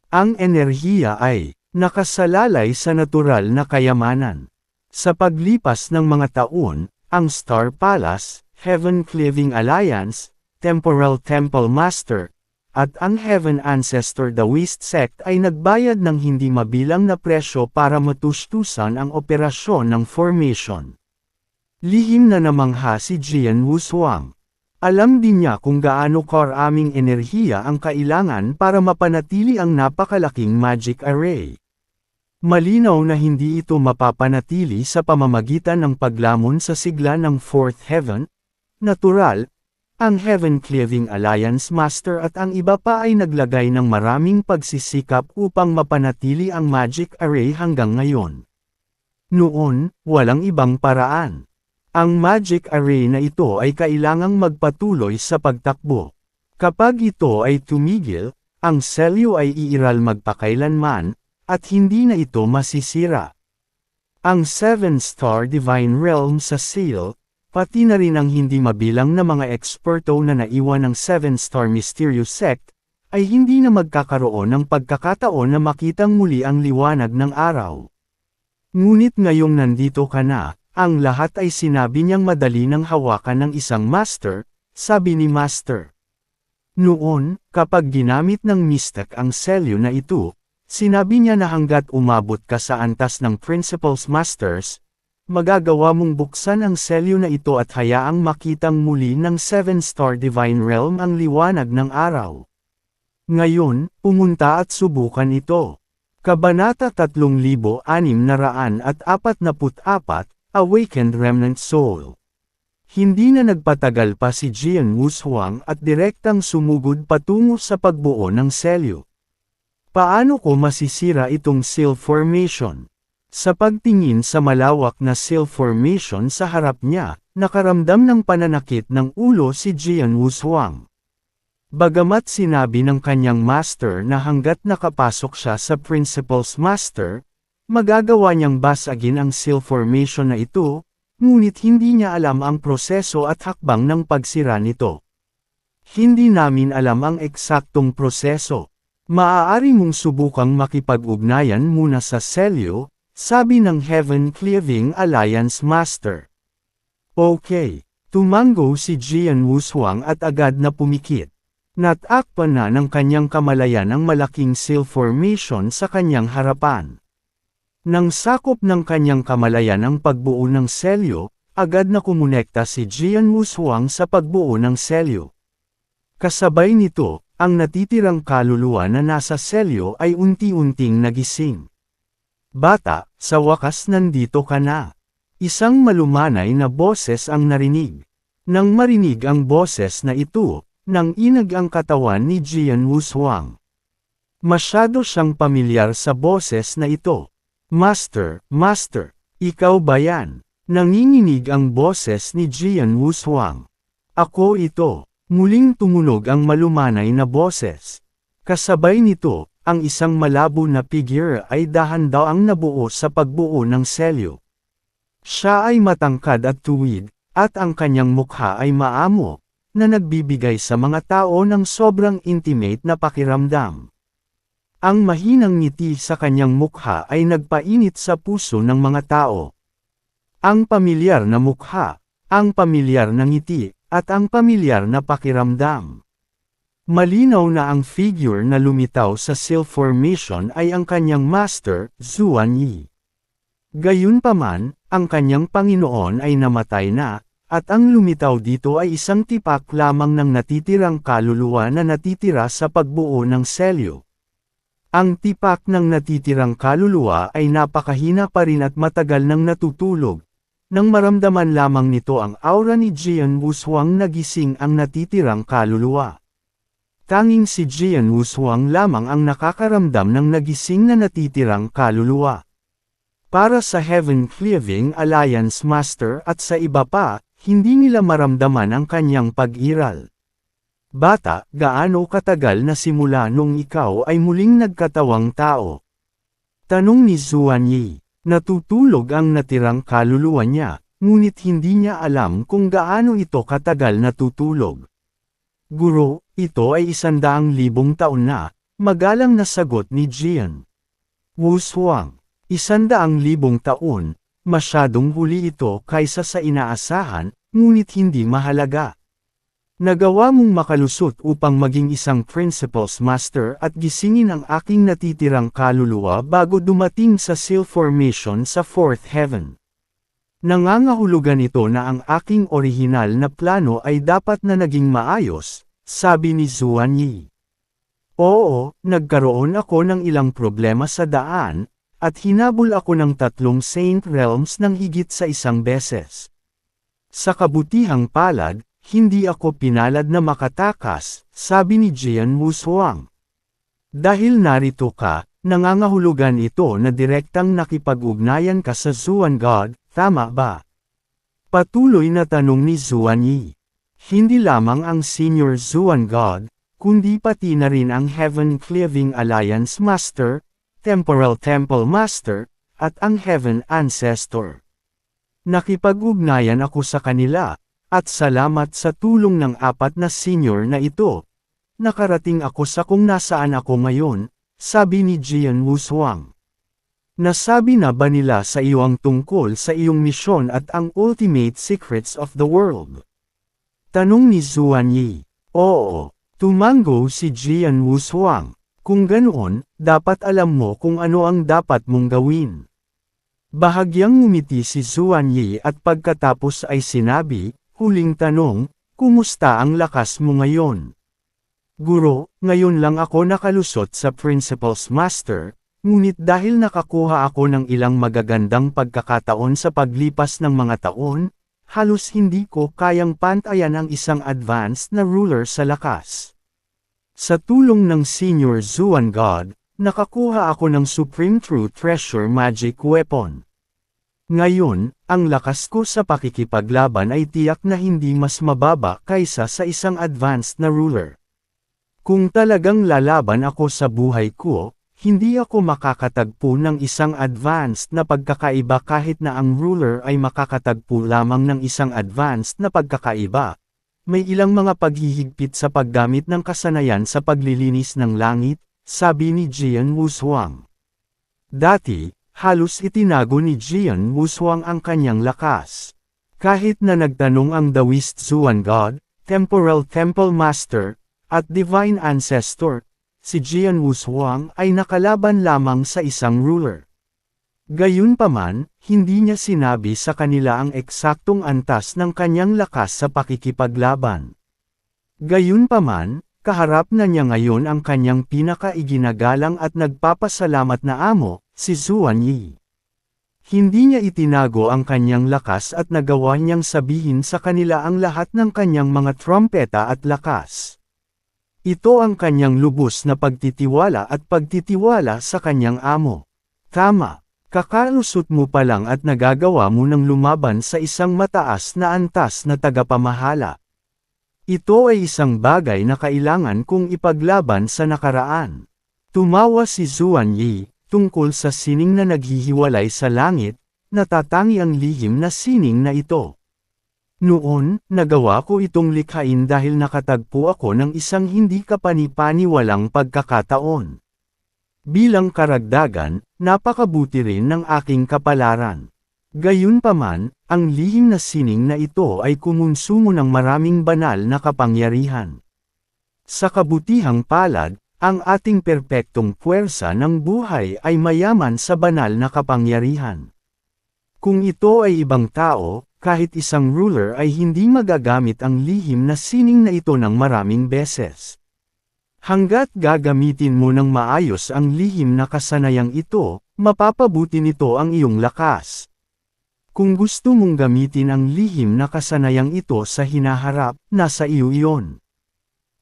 Ang enerhiya ay nakasalalay sa natural na kayamanan. Sa paglipas ng mga taon, ang Star Palace, Heaven Cleaving Alliance, Temporal Temple Master, at ang Heaven Ancestor Taoist Sect ay nagbayad ng hindi mabilang na presyo para matustusan ang operasyon ng formation. Lihim na namangha si Jian Wushuang. Alam din niya kung gaano karaming enerhiya ang kailangan para mapanatili ang napakalaking magic array. Malinaw na hindi ito mapapanatili sa pamamagitan ng paglamon sa sigla ng Fourth Heaven, Natural, ang Heaven-Cleaving Alliance Master at ang iba pa ay naglagay ng maraming pagsisikap upang mapanatili ang Magic Array hanggang ngayon. Noon, walang ibang paraan. Ang Magic Array na ito ay kailangang magpatuloy sa pagtakbo. Kapag ito ay tumigil, ang selyo ay iiral magpakailanman, at hindi na ito masisira. Ang 7-star Divine Realm sa seal, pati na rin ang hindi mabilang na mga eksperto na naiwan ng 7-star Mysterious Sect, ay hindi na magkakaroon ng pagkakataon na makitang muli ang liwanag ng araw. Ngunit ngayong nandito ka na, ang lahat ay sinabi niyang madali ng hawakan ng isang master, sabi ni Master. Noon, kapag ginamit ng Mystic ang selyo na ito, sinabi niya na hanggat umabot ka sa antas ng Principles Masters, magagawa mong buksan ang selyo na ito at hayaang makitang muli ng 7-star Divine Realm ang liwanag ng araw. Ngayon, pumunta at subukan ito. Kabanata 3644, Awakened Remnant Soul. Hindi na nagpatagal pa si Jian Wushuang at direktang sumugod patungo sa pagbuo ng selyo. Paano ko masisira itong seal formation? Sa pagtingin sa malawak na seal formation sa harap niya, nakaramdam ng pananakit ng ulo si Jian Wushuang. Bagamat sinabi ng kanyang master na hanggat nakapasok siya sa Principles Master, magagawa niyang basagin ang seal formation na ito, ngunit hindi niya alam ang proseso at hakbang ng pagsira nito. Hindi namin alam ang eksaktong proseso. Maaari mong subukang makipag-ugnayan muna sa selyo, sabi ng Heaven-Cleaving Alliance Master. Okay, tumango si Jian Wushuang at agad na pumikit. Natakpan na ng kanyang kamalayan ang malaking seal formation sa kanyang harapan. Nang sakop ng kanyang kamalayan ang pagbuo ng selyo, agad na kumonekta si Jian Wushuang sa pagbuo ng selyo. Kasabay nito, ang natitirang kaluluwa na nasa selyo ay unti-unting nagising. Bata, sa wakas nandito ka na. Isang malumanay na boses ang narinig. Nang marinig ang boses na ito, nang inag ang katawan ni Jian Wushuang. Masyado siyang pamilyar sa boses na ito. Master, ikaw ba yan? Nanginginig ang boses ni Jian Wushuang. Ako ito. Muling tumunog ang malumanay na boses. Kasabay nito, ang isang malabo na figure ay dahan-daang nabuo sa pagbuo ng selyo. Siya ay matangkad at tuwid, at ang kanyang mukha ay maamo, na nagbibigay sa mga tao ng sobrang intimate na pakiramdam. Ang mahinang ngiti sa kanyang mukha ay nagpainit sa puso ng mga tao. Ang pamilyar na mukha, ang pamilyar na ngiti, at ang pamilyar na pakiramdam. Malinaw na ang figure na lumitaw sa seal formation ay ang kanyang master, Zuan Yi. Gayunpaman, ang kanyang Panginoon ay namatay na, at ang lumitaw dito ay isang tipak lamang ng natitirang kaluluwa na natitira sa pagbuo ng selyo. Ang tipak ng natitirang kaluluwa ay napakahina pa rin at matagal nang natutulog. Nang maramdaman lamang nito ang aura ni Jian Wushuang nagising ang natitirang kaluluwa. Tanging si Jian Wushuang lamang ang nakakaramdam ng nagising na natitirang kaluluwa. Para sa Heaven-Cleaving Alliance Master at sa iba pa, hindi nila maramdaman ang kanyang pag-iral. Bata, gaano katagal na simula nung ikaw ay muling nagkatawang tao? Tanong ni Zuan Yi. Natutulog ang natirang kaluluwa niya, ngunit hindi niya alam kung gaano ito katagal natutulog. Guro, ito ay 100,000 taon na, magalang na sagot ni Jian Wushuang. 100,000 taon, masyadong huli ito kaysa sa inaasahan, ngunit hindi mahalaga. Nagawa mong makalusot upang maging isang Principles Master at gisingin ang aking natitirang kaluluwa bago dumating sa seal formation sa 4th Heaven. Nangangahulugan ito na ang aking orihinal na plano ay dapat na naging maayos, sabi ni Zuan Yi. Oo, nagkaroon ako ng ilang problema sa daan, at hinabol ako ng 3 Saint Realms ng higit sa 1 beses. Sa kabutihang palad, hindi ako pinalad na makatakas, sabi ni Jian Wushuang. Dahil narito ka, nangangahulugan ito na direktang nakipag-ugnayan ka sa Zuan God, tama ba? Patuloy na tanong ni Zuan Yi. Hindi lamang ang Senior Zuan God, kundi pati na rin ang Heaven Cleaving Alliance Master, Temporal Temple Master, at ang Heaven Ancestor. Nakipag-ugnayan ako sa kanila, at salamat sa tulong ng 4 na senior na ito. Nakarating ako sa kung nasaan ako ngayon, sabi ni Jian Wushuang. Nasabi na ba nila sa iyo ang tungkol sa iyong misyon at ang ultimate secrets of the world? Tanong ni Zuan Yi. Oo, tumango si Jian Wushuang. Kung ganoon, dapat alam mo kung ano ang dapat mong gawin. Bahagyang ngumiti si Zuan Yi at pagkatapos ay sinabi, huling tanong, kumusta ang lakas mo ngayon? Guro, ngayon lang ako nakalusot sa Principal's Master, ngunit dahil nakakuha ako ng ilang magagandang pagkakataon sa paglipas ng mga taon, halos hindi ko kayang pantayan ang isang advanced na ruler sa lakas. Sa tulong ng Senior Zuan God, nakakuha ako ng Supreme True Treasure Magic Weapon. Ngayon, ang lakas ko sa pakikipaglaban ay tiyak na hindi mas mababa kaysa sa isang advanced na ruler. Kung talagang lalaban ako sa buhay ko, hindi ako makakatagpo ng isang advanced na pagkakaiba kahit na ang ruler ay makakatagpo lamang ng isang advanced na pagkakaiba. May ilang mga paghihigpit sa paggamit ng kasanayan sa paglilinis ng langit, sabi ni Jian Wushuang. Dati, halos itinago ni Jian Wushuang ang kanyang lakas. Kahit na nagtanong ang Taoist Zuan God, Temporal Temple Master, at Divine Ancestor, si Jian Wushuang ay nakalaban lamang sa isang ruler. Gayunpaman, hindi niya sinabi sa kanila ang eksaktong antas ng kanyang lakas sa pakikipaglaban. Gayunpaman, kaharap na niya ngayon ang kanyang pinaka-iginagalang at nagpapasalamat na amo, si Zuan Yi. Hindi niya itinago ang kanyang lakas at nagawa niyang sabihin sa kanila ang lahat ng kanyang mga trompeta at lakas. Ito ang kanyang lubos na pagtitiwala at pagtitiwala sa kanyang amo. Tama. Kakalusot mo pa lang at nagagawa mo ng lumaban sa isang mataas na antas na tagapamahala. Ito ay isang bagay na kailangan kong ipaglaban sa nakaraan. Tumawa si Zuan Yi, tungkol sa sining na naghihiwalay sa langit, natatangi ang lihim na sining na ito. Noon, nagawa ko itong likhain dahil nakatagpo ako ng isang hindi kapani-paniwalang pagkakataon. Bilang karagdagan, napakabuti rin ng aking kapalaran. Gayunpaman, ang lihim na sining na ito ay kumonsumo ng maraming banal na kapangyarihan. Sa kabutihang palad, ang ating perpektong puwersa ng buhay ay mayaman sa banal na kapangyarihan. Kung ito ay ibang tao, kahit isang ruler ay hindi magagamit ang lihim na sining na ito ng maraming beses. Hanggat gagamitin mo ng maayos ang lihim na kasanayang ito, mapapabuti nito ang iyong lakas. Kung gusto mong gamitin ang lihim na kasanayang ito sa hinaharap, nasa iyo iyon.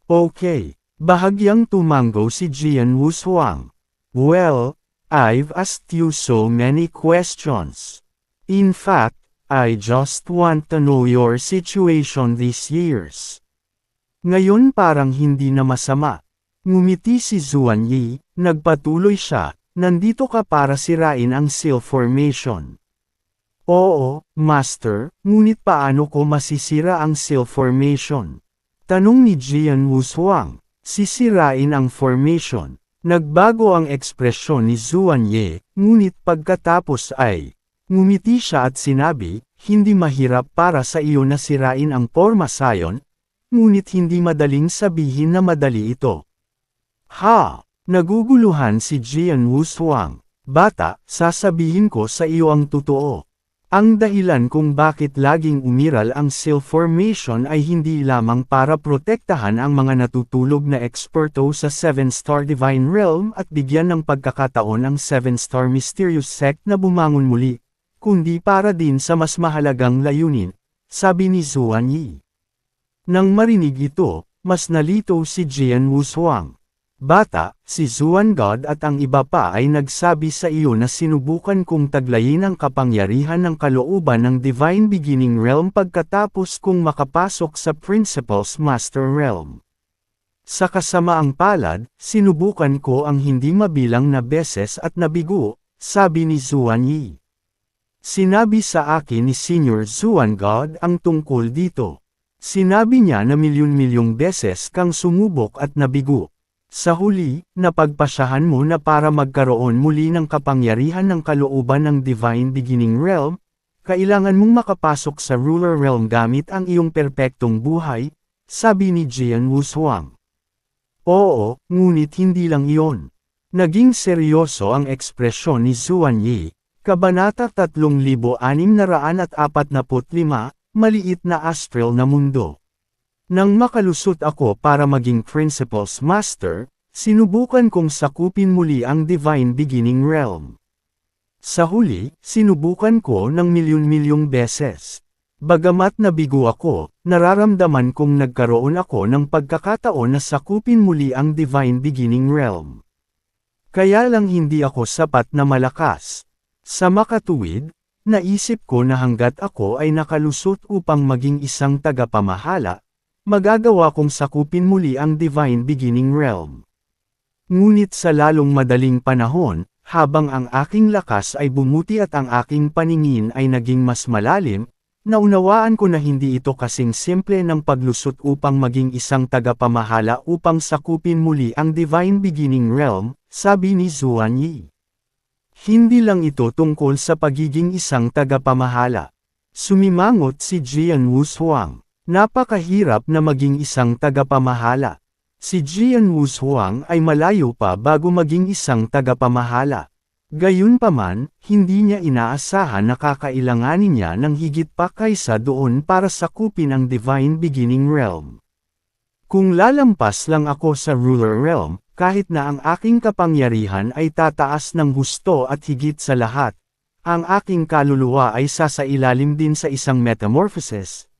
Okay, bahagyang tumango si Jian Wushuang. Well, I've asked you so many questions. In fact, I just want to know your situation these years. Ngayon parang hindi na masama. Ngumiti si Zuan Yi, nagpatuloy siya, nandito ka para sirain ang seal formation. Oo, Master, ngunit paano ko masisira ang seal formation? Tanong ni Jian Wushuang, sisirain ang formation. Nagbago ang ekspresyon ni Zuan Yi, ngunit pagkatapos ay, ngumiti siya at sinabi, hindi mahirap para sa iyo na sirain ang formasyon, ngunit hindi madaling sabihin na madali ito. Ha! Naguguluhan si Jian Wushuang. Bata, sasabihin ko sa iyo ang totoo. Ang dahilan kung bakit laging umiral ang seal formation ay hindi lamang para protektahan ang mga natutulog na eksperto sa 7-star Divine Realm at bigyan ng pagkakataon ang 7-star Mysterious Sect na bumangon muli, kundi para din sa mas mahalagang layunin, sabi ni Zuan Yi. Nang marinig ito, mas nalito si Jian Wushuang. Bata, si Zuan God at ang iba pa ay nagsabi sa iyo na sinubukan kong taglayin ang kapangyarihan ng kalooban ng Divine Beginning Realm pagkatapos kong makapasok sa Principles Master Realm. Sa kasamaang palad, sinubukan ko ang hindi mabilang na beses at nabigo, sabi ni Zuan Yi. Sinabi sa akin ni Senior Zuan God ang tungkol dito. Sinabi niya na milyon-milyong beses kang sumubok at nabigo. Sa huli, napagpasyahan mo na para magkaroon muli ng kapangyarihan ng kalooban ng Divine Beginning Realm, kailangan mong makapasok sa Ruler Realm gamit ang iyong perpektong buhay, sabi ni Jian Wushuang. Oo, ngunit hindi lang iyon. Naging seryoso ang ekspresyon ni Zuan Yi, Kabanata 3645, Maliit na Astral na Mundo. Nang makalusot ako para maging Principles Master, sinubukan kong sakupin muli ang Divine Beginning Realm. Sa huli, sinubukan ko ng milyon-milyong beses. Bagamat nabigo ako, nararamdaman kong nagkaroon ako ng pagkakataon na sakupin muli ang Divine Beginning Realm. Kaya lang hindi ako sapat na malakas. Sa makatuwid, naisip ko na hanggat ako ay nakalusot upang maging isang tagapamahala, magagawa kong sakupin muli ang Divine Beginning Realm. Ngunit sa lalong madaling panahon, habang ang aking lakas ay bumuti at ang aking paningin ay naging mas malalim, naunawaan ko na hindi ito kasing simple ng paglusot upang maging isang tagapamahala upang sakupin muli ang Divine Beginning Realm, sabi ni Zuan Yi. Hindi lang ito tungkol sa pagiging isang tagapamahala. Sumimangot si Jian Wushuang. Napakahirap na maging isang tagapamahala. Si Jian Wushuang ay malayo pa bago maging isang tagapamahala. Gayunpaman, hindi niya inaasahan na kakailanganin niya ng higit pa kaysa doon para sakupin ang Divine Beginning Realm. Kung lalampas lang ako sa Ruler Realm, kahit na ang aking kapangyarihan ay tataas ng husto at higit sa lahat, ang aking kaluluwa ay sasailalim din sa isang metamorphosis,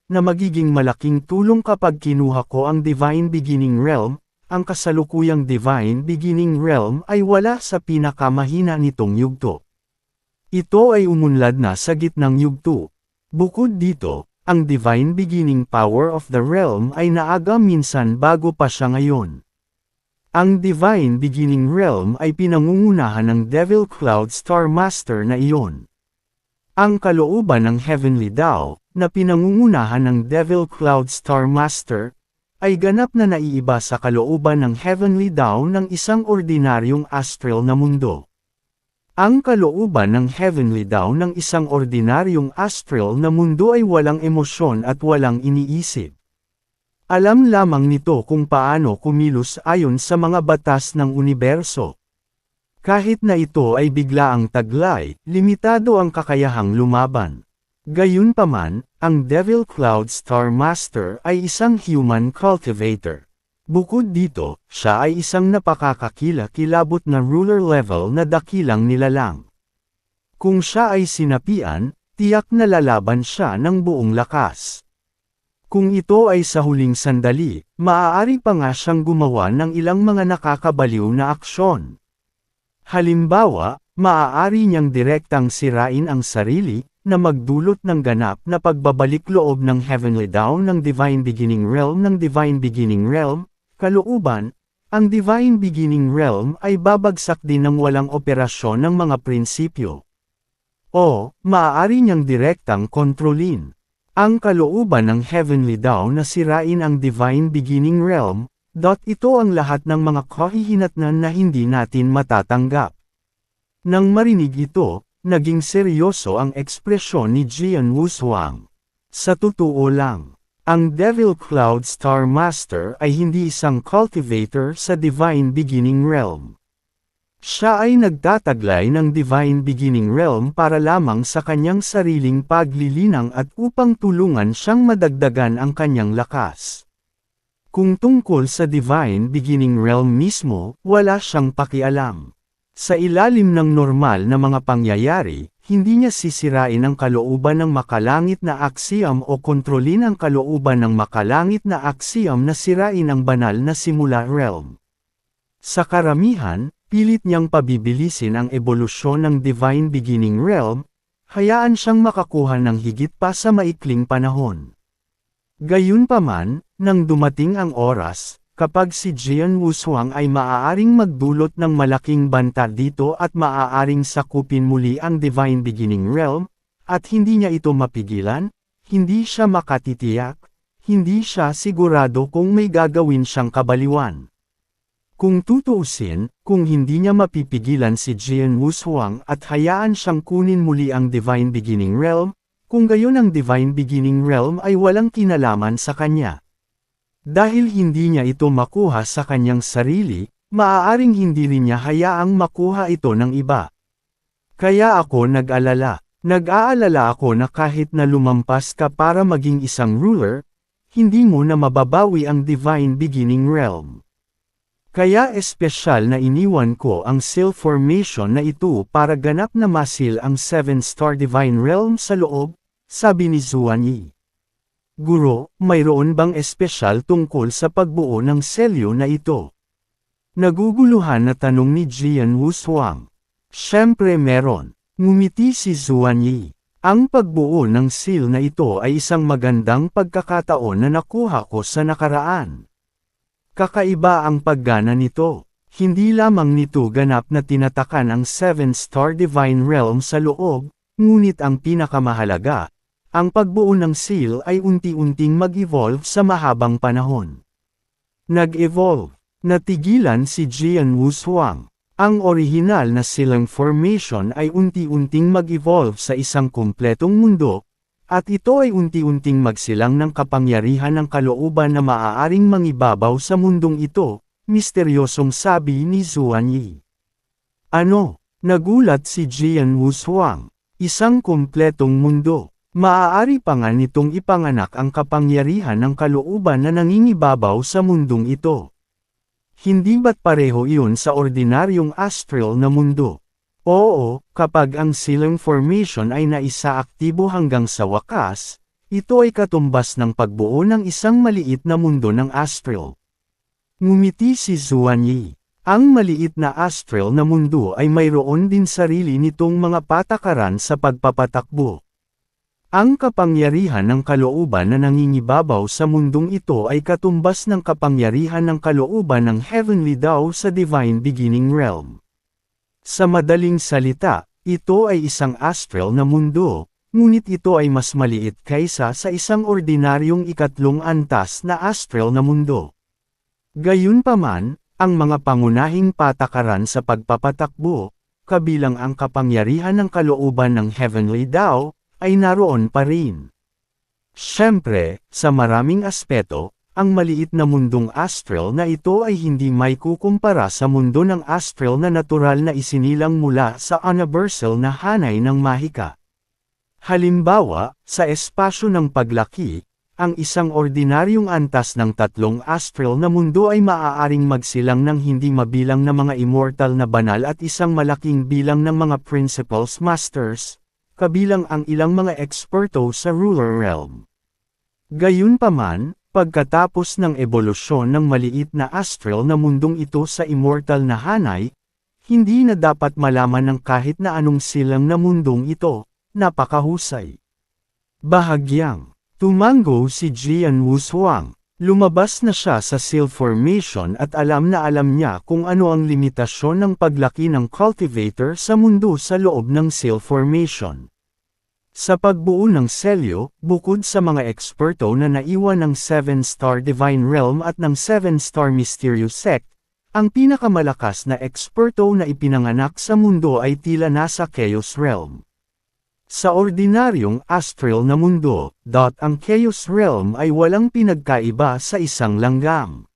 na magiging malaking tulong kapag kinuha ko ang Divine Beginning Realm. Ang kasalukuyang Divine Beginning Realm ay wala sa pinakamahina nitong yugto. Ito ay umunlad na sa gitnang yugto. Bukod dito, ang Divine Beginning Power of the Realm ay naaga minsan bago pa siya ngayon. Ang Divine Beginning Realm ay pinangungunahan ng Devil Cloud Star Master na iyon. Ang kalooban ng Heavenly Tao, na pinangungunahan ng Devil Cloud Star Master, ay ganap na naiiba sa kalooban ng Heavenly Tao ng isang ordinaryong astral na mundo. Ang kalooban ng Heavenly Tao ng isang ordinaryong astral na mundo ay walang emosyon at walang iniisip. Alam lamang nito kung paano kumilos ayon sa mga batas ng universo. Kahit na ito ay biglaang taglay, limitado ang kakayahang lumaban. Gayunpaman, ang Devil Cloud Star Master ay isang human cultivator. Bukod dito, siya ay isang napakakakila-kilabot na ruler level na dakilang nilalang. Kung siya ay sinapian, tiyak na lalaban siya ng buong lakas. Kung ito ay sa huling sandali, maaari pa nga siyang gumawa ng ilang mga nakakabaliw na aksyon. Halimbawa, maaari niyang direktang sirain ang sarili, na magdulot ng ganap na pagbabalik loob ng Heavenly Tao ng Divine Beginning Realm ng Divine Beginning Realm, kalooban, ang Divine Beginning Realm ay babagsak din ng walang operasyon ng mga prinsipyo. O, maaari niyang direktang kontrolin ang kalooban ng Heavenly Tao na sirain ang Divine Beginning Realm. Ito ang lahat ng mga kahihinatnan na hindi natin matatanggap. Nang marinig ito, naging seryoso ang ekspresyon ni Jian Wushuang. Sa totoo lang, ang Devil Cloud Star Master ay hindi isang cultivator sa Divine Beginning Realm. Siya ay nagtataglay ng Divine Beginning Realm para lamang sa kanyang sariling paglilinang at upang tulungan siyang madagdagan ang kanyang lakas. Kung tungkol sa Divine Beginning Realm mismo, wala siyang pakialam. Sa ilalim ng normal na mga pangyayari, hindi niya sisirain ang kalooban ng makalangit na aksiyom o kontrolin ang kalooban ng makalangit na aksiyom na sirain ang banal na simula realm. Sa karamihan, pilit niyang pabibilisin ang ebolusyon ng Divine Beginning Realm, hayaan siyang makakuha ng higit pa sa maikling panahon. Gayunpaman, nang dumating ang oras, kapag si Jian Wushuang ay maaaring magdulot ng malaking banta dito at maaaring sakupin muli ang Divine Beginning Realm, at hindi niya ito mapigilan, hindi siya makatitiyak, hindi siya sigurado kung may gagawin siyang kabaliwan. Kung tutuusin, kung hindi niya mapipigilan si Jian Wushuang at hayaan siyang kunin muli ang Divine Beginning Realm, kung gayon ang Divine Beginning Realm ay walang kinalaman sa kanya. Dahil hindi niya ito makuha sa kanyang sarili, maaaring hindi rin niya hayaang makuha ito ng iba. Kaya ako nag-alala. Nag-aalala ako na kahit na lumampas ka para maging isang ruler, hindi mo na mababawi ang Divine Beginning Realm. Kaya espesyal na iniwan ko ang seal formation na ito para ganap na masil ang 7-star Divine Realm sa loob, sabi ni Zuan Yi. Guro, mayroon bang espesyal tungkol sa pagbuo ng selyo na ito? Naguguluhan na tanong ni Jian Wushuang. Siyempre meron. Ngumiti si Zuan Yi. Ang pagbuo ng seal na ito ay isang magandang pagkakataon na nakuha ko sa nakaraan. Kakaiba ang paggana nito. Hindi lamang nito ganap na tinatakan ang 7-star Divine Realm sa loob, ngunit ang pinakamahalaga, ang pagbuo ng seal ay unti-unting mag-evolve sa mahabang panahon. Nag-evolve. Natigilan si Jian Wushuang. Ang orihinal na silang formation ay unti-unting mag-evolve sa isang kumpletong mundo, at ito ay unti-unting magsilang ng kapangyarihan ng kalooban na maaaring mangibabaw sa mundong ito, misteryosong sabi ni Zuan Yi. Ano? Nagulat si Jian Wushuang. Isang kumpletong mundo. Maaari pa nga nitong ipanganak ang kapangyarihan ng kalooban na nangingibabaw sa mundong ito. Hindi ba't pareho iyon sa ordinaryong astral na mundo? Oo, kapag ang silang formation ay naisaaktibo hanggang sa wakas, ito ay katumbas ng pagbuo ng isang maliit na mundo ng astral. Ngumiti si Zuan Yi. Ang maliit na astral na mundo ay mayroon din sarili nitong mga patakaran sa pagpapatakbo. Ang kapangyarihan ng kalooban na nangingibabaw sa mundong ito ay katumbas ng kapangyarihan ng kalooban ng Heavenly Dao sa Divine Beginning Realm. Sa madaling salita, ito ay isang astral na mundo, ngunit ito ay mas maliit kaysa sa isang ordinaryong ikatlong antas na astral na mundo. Gayunpaman, ang mga pangunahing patakaran sa pagpapatakbo, kabilang ang kapangyarihan ng kalooban ng Heavenly Dao, ay naroon pa rin. Siyempre, sa maraming aspeto, ang maliit na mundong astral na ito ay hindi may kukumpara sa mundo ng astral na natural na isinilang mula sa universal na hanay ng mahika. Halimbawa, sa espasyo ng paglaki, ang isang ordinaryong antas ng tatlong astral na mundo ay maaaring magsilang ng hindi mabilang na mga immortal na banal at isang malaking bilang ng mga principles masters, kabilang ang ilang mga eksperto sa ruler realm. Gayunpaman, pagkatapos ng ebolusyon ng maliit na astral na mundong ito sa immortal na hanay, hindi na dapat malaman ng kahit na anong silang na mundong ito, napakahusay. Bahagyang tumango si Jian Wushuang. Lumabas na siya sa seal formation at alam niya kung ano ang limitasyon ng paglaki ng cultivator sa mundo sa loob ng seal formation. Sa pagbuo ng selyo, bukod sa mga eksperto na naiwan ng 7-star Divine Realm at ng 7-star Mysterious Sect, ang pinakamalakas na eksperto na ipinanganak sa mundo ay tila nasa Chaos Realm. Sa ordinaryong astral na mundo, ang Chaos Realm ay walang pinagkaiba sa isang langgam.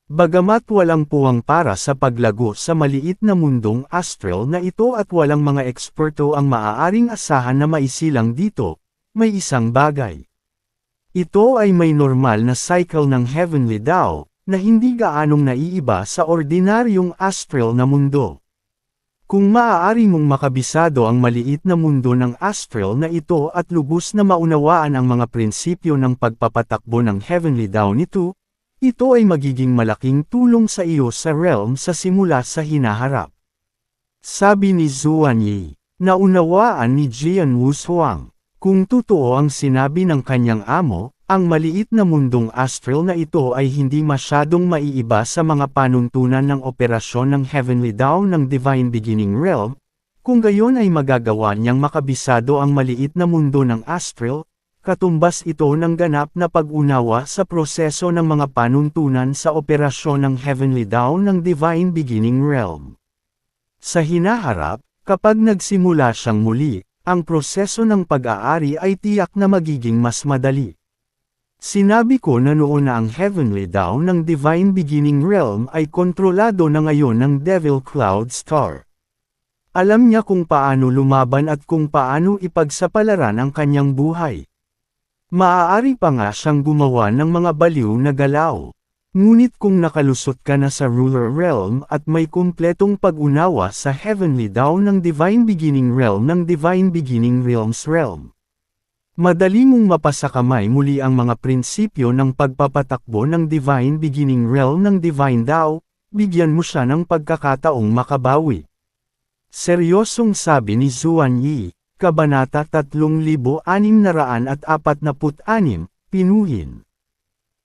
Bagamat walang puwang para sa paglago sa maliit na mundong astral na ito at walang mga eksperto ang maaaring asahan na maisilang dito, may isang bagay. Ito ay may normal na cycle ng Heavenly Dao, na hindi gaanong naiiba sa ordinaryong astral na mundo. Kung maaari mong makabisado ang maliit na mundo ng astral na ito at lubos na maunawaan ang mga prinsipyo ng pagpapatakbo ng Heavenly Dawn nito, ito ay magiging malaking tulong sa iyo sa realm sa simula sa hinaharap. Sabi ni Zuan Yi, naunawaan ni Jian Wushuang. Kung totoo ang sinabi ng kanyang amo, ang maliit na mundong astral na ito ay hindi masyadong maiiba sa mga panuntunan ng operasyon ng Heavenly Dawn ng Divine Beginning Realm, kung gayon ay magagawa niyang makabisado ang maliit na mundo ng astral, katumbas ito ng ganap na pag-unawa sa proseso ng mga panuntunan sa operasyon ng Heavenly Dawn ng Divine Beginning Realm. Sa hinaharap, kapag nagsimula siyang muli, ang proseso ng pag-aari ay tiyak na magiging mas madali. Sinabi ko na noon na ang Heavenly Dawn ng Divine Beginning Realm ay kontrolado na ngayon ng Devil Cloud Star. Alam niya kung paano lumaban at kung paano ipagsapalaran ang kanyang buhay. Maaari pa nga siyang gumawa ng mga baliw na galaw. Ngunit kung nakalusot ka na sa Ruler Realm at may kumpletong pag-unawa sa Heavenly Dawn ng Divine Beginning Realm ng Divine Beginning Realms Realm, madali mong mapasakamay muli ang mga prinsipyo ng pagpapatakbo ng Divine Beginning Realm ng Divine Dao, bigyan mo siya ng pagkakataong makabawi. Seryosong sabi ni Zuan Yi, Kabanata 3646, Pinuhin.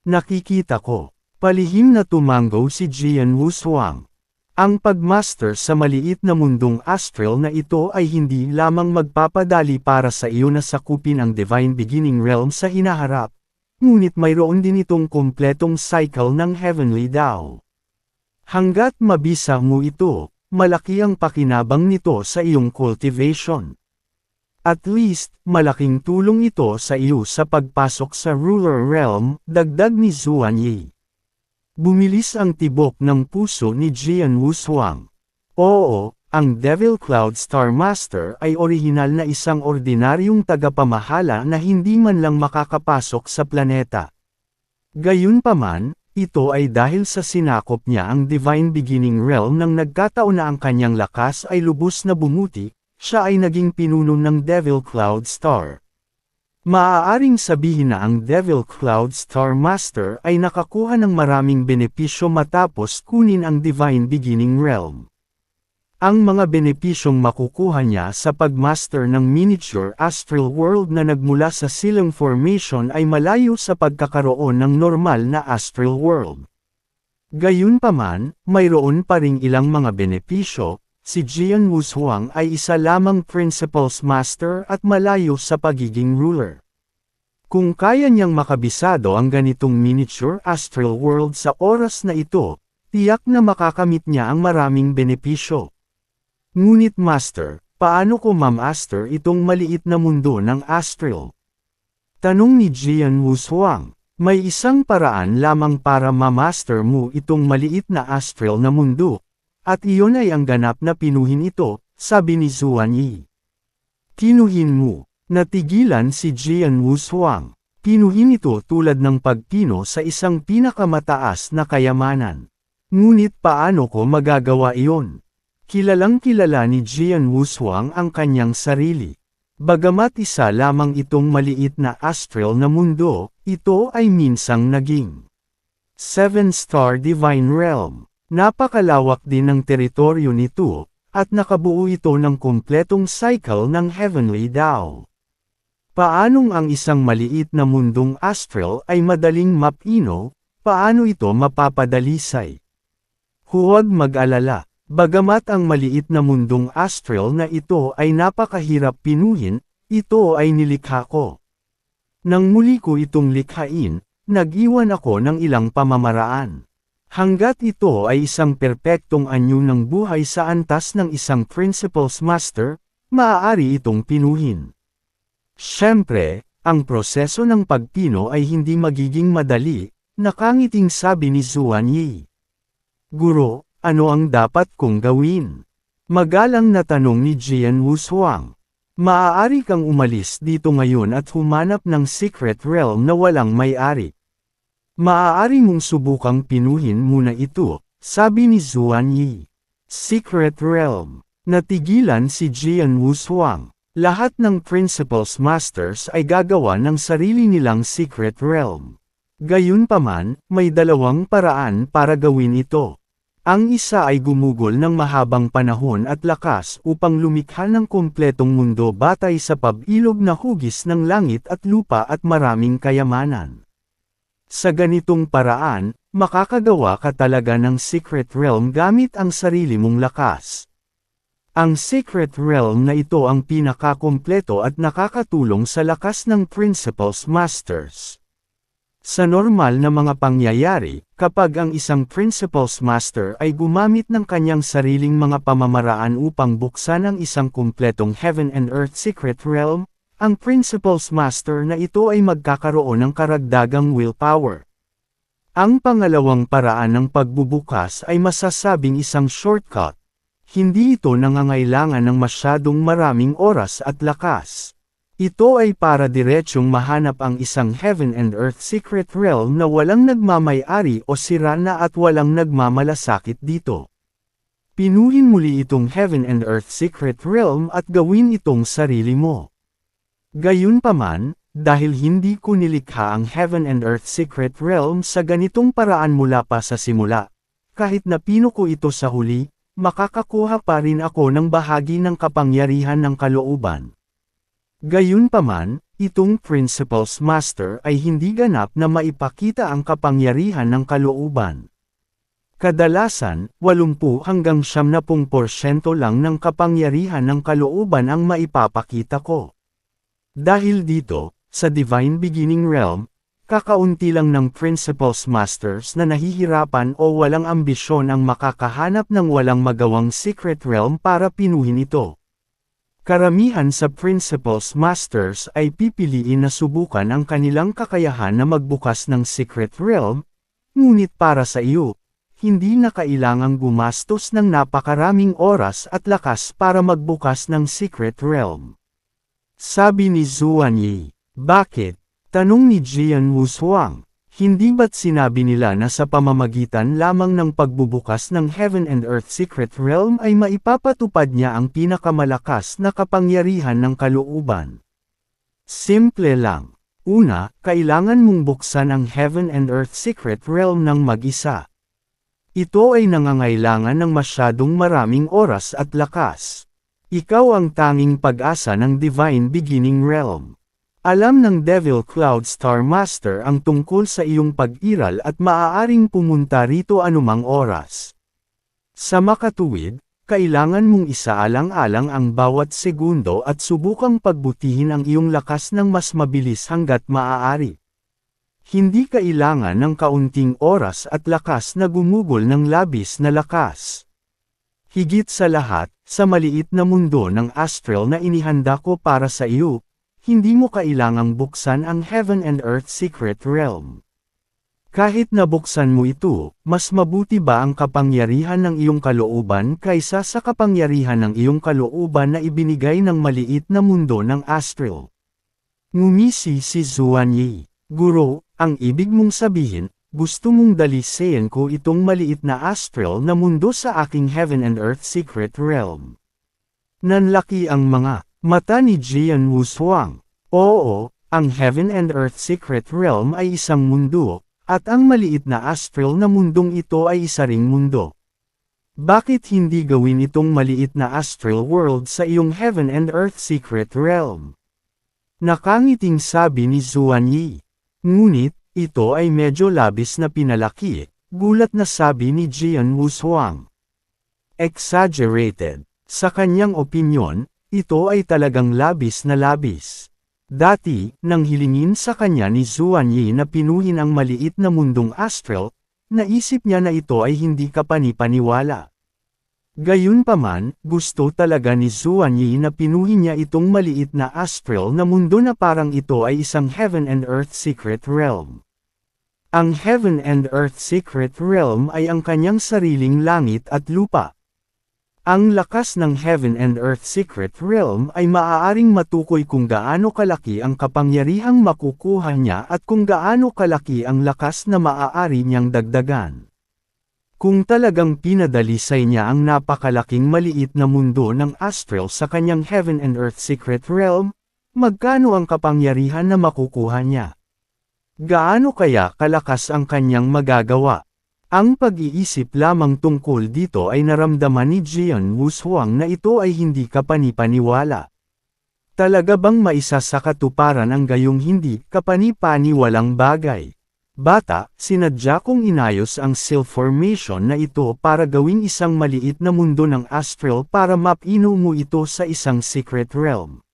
Nakikita ko, palihim na tumanggo si Jian Wushuang. Ang pagmaster sa maliit na mundong astral na ito ay hindi lamang magpapadali para sa iyo na sakupin ang Divine Beginning Realm sa hinaharap, ngunit mayroon din itong kumpletong cycle ng Heavenly Dao. Hanggat mabisa mo ito, malaki ang pakinabang nito sa iyong cultivation. At least, malaking tulong ito sa iyo sa pagpasok sa Ruler Realm, dagdag ni Zuan Yi. Bumilis ang tibok ng puso ni Jian Wushuang. Oo, ang Devil Cloud Star Master ay orihinal na isang ordinaryong tagapamahala na hindi man lang makakapasok sa planeta. Gayunpaman, ito ay dahil sa sinakop niya ang Divine Beginning Realm nang nagkataon na ang kanyang lakas ay lubos na bumuti, siya ay naging pinuno ng Devil Cloud Star. Maaaring sabihin na ang Devil Cloud Star Master ay nakakuha ng maraming benepisyo matapos kunin ang Divine Beginning Realm. Ang mga benepisyong makukuha niya sa pagmaster ng miniature astral world na nagmula sa Silang Formation ay malayo sa pagkakaroon ng normal na astral world. Gayunpaman, mayroon pa ring ilang mga benepisyo. Si Jian Wushuang ay isa lamang Principles Master at malayo sa pagiging ruler. Kung kaya niyang makabisado ang ganitong miniature astral world sa oras na ito, tiyak na makakamit niya ang maraming benepisyo. Ngunit Master, paano ko ma-master itong maliit na mundo ng astral? Tanong ni Jian Wushuang. May isang paraan lamang para ma-master mo itong maliit na astral na mundo. At iyon ay ang ganap na pinuhin ito, sabi ni Zuan Yi. Pinuhin mo. Natigilan si Jian Wushuang. Pinuhin ito tulad ng pagpino sa isang pinakamataas na kayamanan. Ngunit paano ko magagawa iyon? Kilalang kilala ni Jian Wushuang ang kanyang sarili. Bagamat isa lamang itong maliit na astral na mundo, ito ay minsang naging 7-star Divine Realm. Napakalawak din ng teritoryo nito, at nakabuo ito ng kumpletong cycle ng Heavenly Dao. Paanong ang isang maliit na mundong astral ay madaling mapino, paano ito mapapadalisay? Huwag mag-alala, bagamat ang maliit na mundong astral na ito ay napakahirap pinuhin, ito ay nilikha ko. Nang muli ko itong likhain, nag-iwan ako ng ilang pamamaraan. Hanggat ito ay isang perpektong anyo ng buhay sa antas ng isang Principles Master, maaari itong pinuhin. Siyempre, ang proseso ng pagpino ay hindi magiging madali, nakangiting sabi ni Zuan Yi. Guro, ano ang dapat kong gawin? Magalang na tanong ni Jian Wushuang. Maaari kang umalis dito ngayon at humanap ng secret realm na walang may-ari. Maaari mong subukang pinuhin muna ito, sabi ni Zuan Yi. Secret Realm. Natigilan si Jian Wushuang. Lahat ng Principles Masters ay gagawa ng sarili nilang secret realm. Gayunpaman, may dalawang paraan para gawin ito. Ang isa ay gumugol ng mahabang panahon at lakas upang lumikha ng kumpletong mundo batay sa pag-ilog na hugis ng langit at lupa at maraming kayamanan. Sa ganitong paraan, makakagawa ka talaga ng secret realm gamit ang sarili mong lakas. Ang secret realm na ito ang pinakakumpleto at nakakatulong sa lakas ng Principles Masters. Sa normal na mga pangyayari, kapag ang isang Principles Master ay gumamit ng kanyang sariling mga pamamaraan upang buksan ang isang kumpletong Heaven and Earth Secret Realm, ang Principles Master na ito ay magkakaroon ng karagdagang willpower. Ang pangalawang paraan ng pagbubukas ay masasabing isang shortcut. Hindi ito nangangailangan ng masyadong maraming oras at lakas. Ito ay para diretsyong mahanap ang isang Heaven and Earth Secret Realm na walang nagmamay-ari o sira na at walang nagmamalasakit dito. Pinuhin muli itong Heaven and Earth Secret Realm at gawin itong sarili mo. Gayunpaman, dahil hindi ko nilikha ang Heaven and Earth Secret Realm sa ganitong paraan mula pa sa simula, kahit na pinuko ito sa huli, makakakuha pa rin ako ng bahagi ng kapangyarihan ng kalooban. Gayunpaman, itong Principles Master ay hindi ganap na maipakita ang kapangyarihan ng kalooban. Kadalasan, 80 hanggang 70% lang ng kapangyarihan ng kalooban ang maipapakita ko. Dahil dito, sa Divine Beginning Realm, kakaunti lang ng Principles Masters na nahihirapan o walang ambisyon ang makakahanap ng walang magawang secret realm para pinuhin ito. Karamihan sa Principles Masters ay pipiliin na subukan ang kanilang kakayahan na magbukas ng secret realm, ngunit para sa iyo, hindi na kailangang gumastos ng napakaraming oras at lakas para magbukas ng secret realm. Sabi ni Zuan Yi. Bakit? Tanong ni Jian Wushuang, hindi ba't sinabi nila na sa pamamagitan lamang ng pagbubukas ng Heaven and Earth Secret Realm ay maipapatupad niya ang pinakamalakas na kapangyarihan ng kalooban? Simple lang. Una, kailangan mong buksan ang Heaven and Earth Secret Realm ng mag-isa. Ito ay nangangailangan ng masyadong maraming oras at lakas. Ikaw ang tanging pag-asa ng Divine Beginning Realm. Alam ng Devil Cloud Star Master ang tungkol sa iyong pag-iral at maaaring pumunta rito anumang oras. Sa makatuwid, kailangan mong isaalang-alang ang bawat segundo at subukang pagbutihin ang iyong lakas ng mas mabilis hanggat maaari. Hindi kailangan ng kaunting oras at lakas na gumugol ng labis na lakas. Higit sa lahat, sa maliit na mundo ng astral na inihanda ko para sa iyo, hindi mo kailangang buksan ang Heaven and Earth Secret Realm. Kahit nabuksan mo ito, mas mabuti ba ang kapangyarihan ng iyong kalooban kaysa sa kapangyarihan ng iyong kalooban na ibinigay ng maliit na mundo ng astral? Ngumisi si Zuan Yi. Guro, ang ibig mong sabihin, gusto mong dalisayan ko itong maliit na astral na mundo sa aking Heaven and Earth Secret Realm. Nanlaki ang mga mata ni Jian Wushuang. Oo, ang Heaven and Earth Secret Realm ay isang mundo, at ang maliit na astral na mundong ito ay isa ring mundo. Bakit hindi gawin itong maliit na astral world sa iyong Heaven and Earth Secret Realm? Nakangiting sabi ni Zuan Yi. Ngunit, ito ay medyo labis na pinalaki, gulat na sabi ni Jian Wushuang. Exaggerated. Sa kanyang opinyon, ito ay talagang labis na labis. Dati, nang hilingin sa kanya ni Zuan Yi na pinuhin ang maliit na mundong astral, naisip niya na ito ay hindi kapani-paniwala. Gayunpaman, gusto talaga ni Zuan Yi na pinuhin niya itong maliit na astral na mundo na parang ito ay isang Heaven and Earth Secret Realm. Ang Heaven and Earth Secret Realm ay ang kanyang sariling langit at lupa. Ang lakas ng Heaven and Earth Secret Realm ay maaaring matukoy kung gaano kalaki ang kapangyarihang makukuha niya at kung gaano kalaki ang lakas na maaari niyang dagdagan. Kung talagang pinadalisay niya ang napakalaking maliit na mundo ng astral sa kanyang Heaven and Earth Secret Realm, magkano ang kapangyarihan na makukuha niya? Gaano kaya kalakas ang kanyang magagawa? Ang pag-iisip lamang tungkol dito ay naramdaman ni Jian Wushuang na ito ay hindi kapanipaniwala. Talaga bang maisa sa katuparan ang gayong hindi kapanipaniwalang bagay? Bata, sinadya kong inayos ang Seal Formation na ito para gawing isang maliit na mundo ng astral para mapino mo ito sa isang secret realm.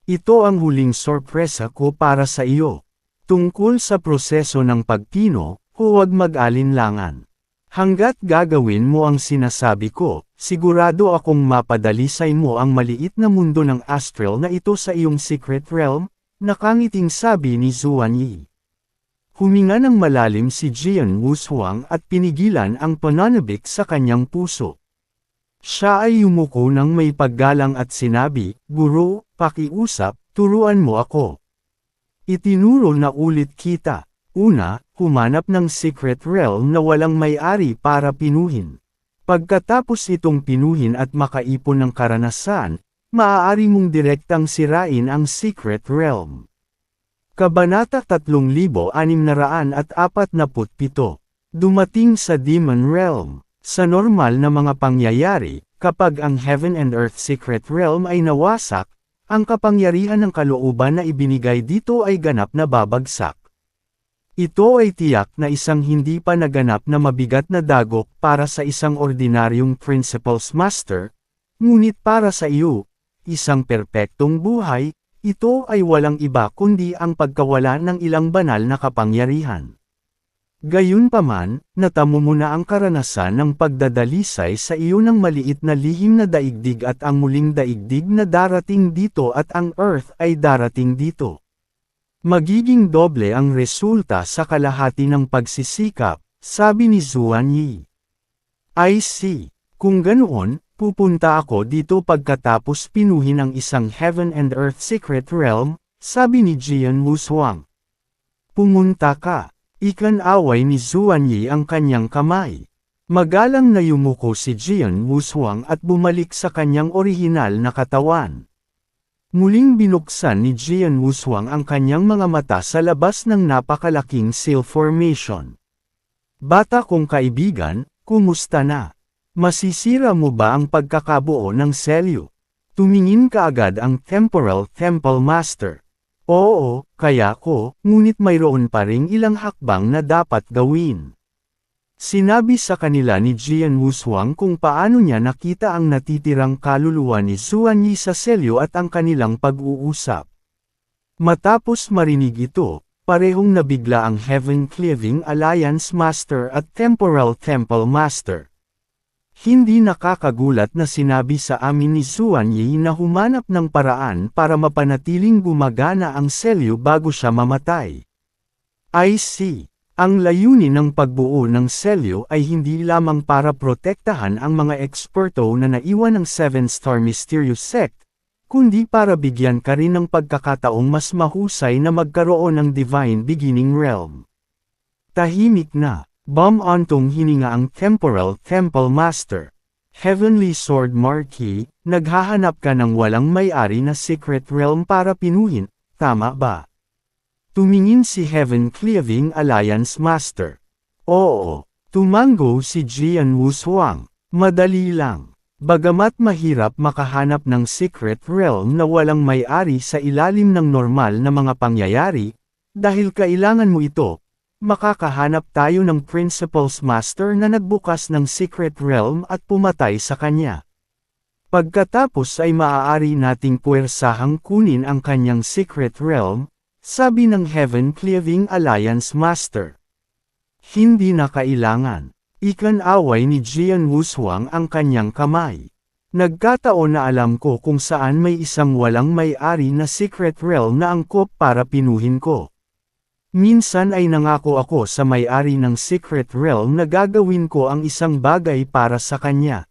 Ito ang huling sorpresa ko para sa iyo. Tungkol sa proseso ng pagpino, huwag mag-alinlangan. Hanggat gagawin mo ang sinasabi ko, sigurado akong mapadalisay mo ang maliit na mundo ng astral na ito sa iyong secret realm, nakangiting sabi ni Zuan Yi. Huminga ng malalim si Jian Wushuang at pinigilan ang pananabik sa kanyang puso. Siya ay yumuko ng may paggalang at sinabi, "Guro, pakiusap, turuan mo ako." Itinuro na ulit kita. Una, humanap ng secret realm na walang may-ari para pinuhin. Pagkatapos itong pinuhin at makaipon ng karanasan, maaari mong direktang sirain ang secret realm. Kabanata 3647. Dumating sa Demon Realm. Sa normal na mga pangyayari, kapag ang Heaven and Earth Secret Realm ay nawasak, ang kapangyarihan ng kalooban na ibinigay dito ay ganap na babagsak. Ito ay tiyak na isang hindi pa naganap na mabigat na dagok para sa isang ordinaryong Principles Master, ngunit para sa iyo, isang perpektong buhay, ito ay walang iba kundi ang pagkawala ng ilang banal na kapangyarihan. Gayunpaman, natamo mo na ang karanasan ng pagdadalisay sa iyo ng maliit na lihim na daigdig at ang muling daigdig na darating dito at ang Earth ay darating dito. Magiging doble ang resulta sa kalahati ng pagsisikap, sabi ni Zuan Yi. I see. Kung ganoon, pupunta ako dito pagkatapos pinuhin ang isang Heaven and Earth Secret Realm, sabi ni Jian Wushuang. Pumunta ka. Ikan-away ni Zuan Yi ang kanyang kamay. Magalang na yumuko si Jian Wushuang at bumalik sa kanyang orihinal na katawan. Muling binuksan ni Jian Wushuang ang kanyang mga mata sa labas ng napakalaking Seal Formation. Bata kong kaibigan, kumusta na? Masisira mo ba ang pagkakabuo ng selyo? Tumingin kaagad ang Temporal Temple Master. Oo, kaya ko, ngunit mayroon pa ring ilang hakbang na dapat gawin. Sinabi sa kanila ni Jian Wushuang kung paano niya nakita ang natitirang kaluluwa ni Zuan Yi sa selyo at ang kanilang pag-uusap. Matapos marinig ito, parehong nabigla ang Heaven Cleaving Alliance Master at Temporal Temple Master. Hindi nakakagulat na sinabi sa amin ni Zuan Yi na humanap ng paraan para mapanatiling gumagana ang selyo bago siya mamatay. I see. Ang layunin ng pagbuo ng selyo ay hindi lamang para protektahan ang mga eksperto na naiwan ng 7-star Mysterious Sect, kundi para bigyan ka rin ng pagkakataong mas mahusay na magkaroon ng Divine Beginning Realm. Tahimik na. Bum-ontong hininga ang Temporal Temple Master. Heavenly Sword Marquis, naghahanap ka ng walang may-ari na secret realm para pinuhin, tama ba? Tumingin si Heaven Cleaving Alliance Master. Oo, tumango si Jian Wushuang. Madali lang. Bagamat mahirap makahanap ng secret realm na walang may-ari sa ilalim ng normal na mga pangyayari, dahil kailangan mo ito, makakahanap tayo ng Principles Master na nagbukas ng secret realm at pumatay sa kanya. Pagkatapos ay maaari nating puwersahang kunin ang kanyang secret realm, sabi ng Heaven Cleaving Alliance Master. Hindi na kailangan. Ikan-away ni Jian Wushuang ang kanyang kamay. Nagkataon na alam ko kung saan may isang walang may-ari na secret realm na angkop para pinuhin ko. Minsan ay nangako ako sa may-ari ng secret realm na gagawin ko ang isang bagay para sa kanya.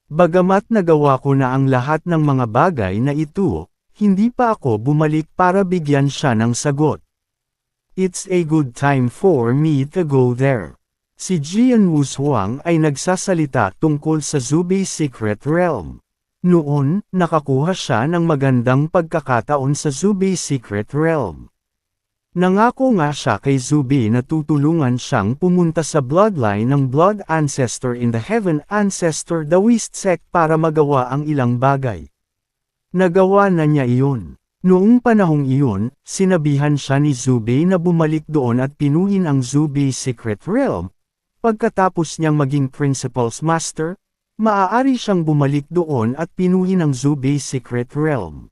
Bagamat nagawa ko na ang lahat ng mga bagay na ito, hindi pa ako bumalik para bigyan siya ng sagot. It's a good time for me to go there. Si Jian Wushuang ay nagsasalita tungkol sa Zubei's Secret Realm. Noon, nakakuha siya ng magandang pagkakataon sa Zubei's Secret Realm. Nangako nga siya kay Zubei na tutulungan siyang pumunta sa bloodline ng Blood Ancestor in the Heaven Ancestor Daoist Sect para magawa ang ilang bagay. Nagawa na niya iyon. Noong panahong iyon, sinabihan siya ni Zubei na bumalik doon at pinuhin ang Zubei's Secret Realm. Pagkatapos niyang maging Principal's Master, maaari siyang bumalik doon at pinuhin ang Zubei's Secret Realm.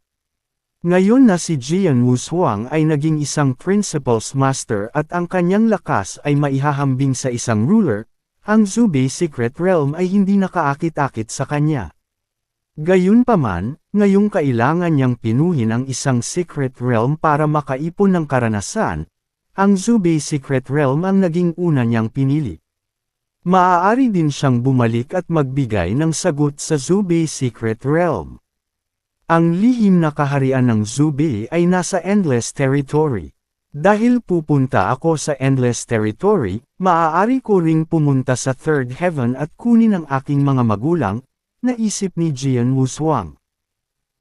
Ngayon na si Jian Wushuang ay naging isang Principal's Master at ang kanyang lakas ay maihahambing sa isang ruler, ang Zubei's Secret Realm ay hindi nakaakit-akit sa kanya. Gayunpaman, ngayong kailangan niyang pinuhin ang isang Secret Realm para makaipon ng karanasan, ang Zubei's Secret Realm ang naging una niyang pinili. Maaari din siyang bumalik at magbigay ng sagot sa Zubei's Secret Realm. Ang lihim na kaharian ng Zubei ay nasa Endless Territory. Dahil pupunta ako sa Endless Territory, maaari ko ring pumunta sa Third Heaven at kunin ang aking mga magulang, naisip ni Jian Wushuang.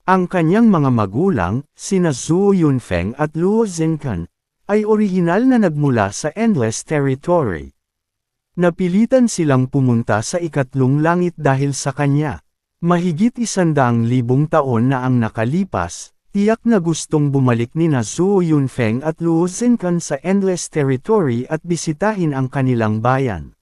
Ang kanyang mga magulang, sina Zhuo Yunfeng at Luo Zhenkan, ay orihinal na nagmula sa Endless Territory. Napilitan silang pumunta sa ikatlong langit dahil sa kanya. Mahigit 100,000 taon na ang nakalipas, tiyak na gustong bumalik nina Zhuo Yunfeng at Luo Zhenkan sa Endless Territory at bisitahin ang kanilang bayan.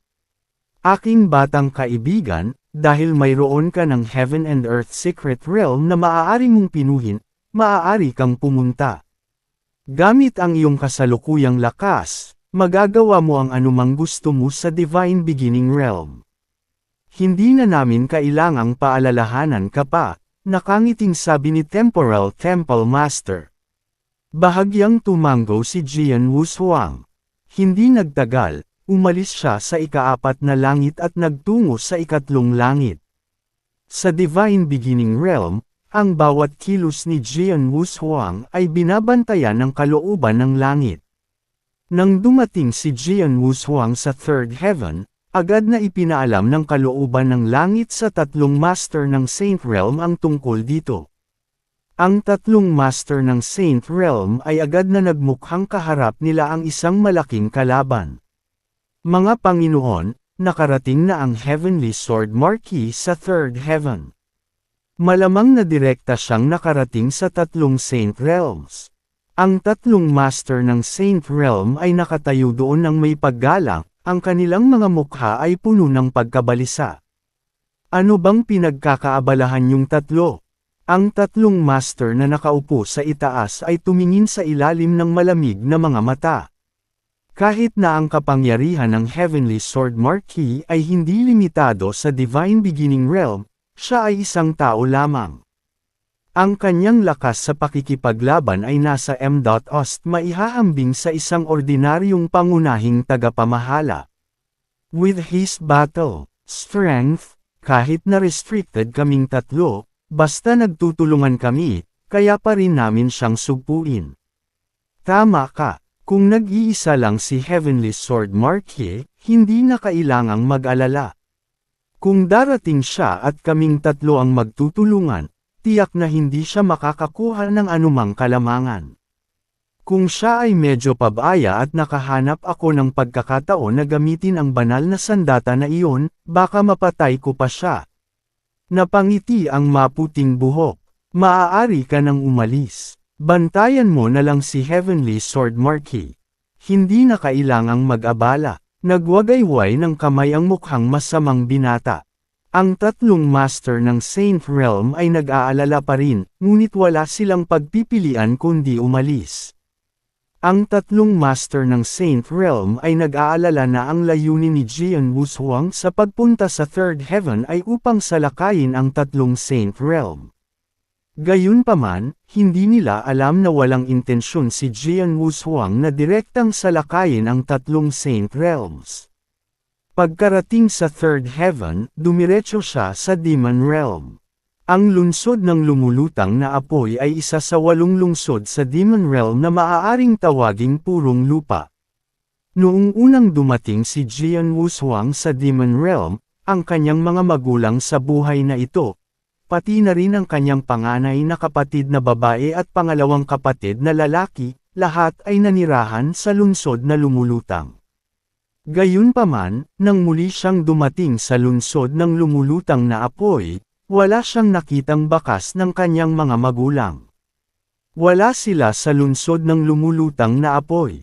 Aking batang kaibigan, dahil mayroon ka ng Heaven and Earth Secret Realm na maaari mong pinuhin, maaari kang pumunta. Gamit ang iyong kasalukuyang lakas, magagawa mo ang anumang gusto mo sa Divine Beginning Realm. Hindi na namin kailangang paalalahanan ka pa, nakangiting sabi ni Temporal Temple Master. Bahagyang tumango si Jian Wushuang. Hindi nagtagal, umalis siya sa ika-4 na langit at nagtungo sa ikatlong langit. Sa Divine Beginning Realm, ang bawat kilos ni Jian Wushuang ay binabantayan ng kalooban ng langit. Nang dumating si Jian Wushuang sa Third Heaven, agad na ipinaalam ng kalooban ng langit sa tatlong master ng Saint Realm ang tungkol dito. Ang tatlong master ng Saint Realm ay agad na nagmukhang kaharap nila ang isang malaking kalaban. Mga Panginoon, nakarating na ang Heavenly Sword Marquis sa Third Heaven. Malamang na direkta siyang nakarating sa tatlong Saint Realms. Ang tatlong master ng Saint Realm ay nakatayo doon ng may paggalang, ang kanilang mga mukha ay puno ng pagkabalisa. Ano bang pinagkakaabalahan yung tatlo? Ang tatlong master na nakaupo sa itaas ay tumingin sa ilalim ng malamig na mga mata. Kahit na ang kapangyarihan ng Heavenly Sword Marquis ay hindi limitado sa Divine Beginning Realm, siya ay isang tao lamang. Ang kanyang lakas sa pakikipaglaban ay nasa m.ost maihahambing sa isang ordinaryong pangunahing tagapamahala. With his battle strength, kahit na restricted kaming tatlo, basta nagtutulungan kami, kaya pa rin namin siyang sugpuin. Tama ka, kung nag-iisa lang si Heavenly Sword Marquis, hindi na kailangang mag-alala. Kung darating siya at kaming tatlo ang magtutulungan, tiyak na hindi siya makakakuha ng anumang kalamangan. Kung siya ay medyo pabaya at nakahanap ako ng pagkakataon na gamitin ang banal na sandata na iyon, baka mapatay ko pa siya. Napangiti ang maputing buhok. Maaari ka nang umalis. Bantayan mo na lang si Heavenly Sword Marquis. Hindi na kailangang mag-abala. Nagwagayway ng kamay ang mukhang masamang binata. Ang tatlong master ng Saint Realm ay nag-aalala pa rin, ngunit wala silang pagpipilian kundi umalis. Ang tatlong master ng Saint Realm ay nag-aalala na ang layunin ni Jian Wushuang sa pagpunta sa Third Heaven ay upang salakayin ang tatlong Saint Realm. Gayunpaman, hindi nila alam na walang intensyon si Jian Wushuang na direktang salakayin ang tatlong Saint Realms. Pagkarating sa Third Heaven, dumiretso siya sa Demon Realm. Ang lungsod ng lumulutang na apoy ay isa sa 8 lungsod sa Demon Realm na maaaring tawaging purong lupa. Noong unang dumating si Jian Wushuang sa Demon Realm, ang kanyang mga magulang sa buhay na ito, pati na rin ang kanyang panganay na kapatid na babae at pangalawang kapatid na lalaki, lahat ay nanirahan sa lungsod na lumulutang. Gayunpaman, nang muli siyang dumating sa lungsod ng lumulutang na apoy, wala siyang nakitang bakas ng kanyang mga magulang. Wala sila sa lungsod ng lumulutang na apoy.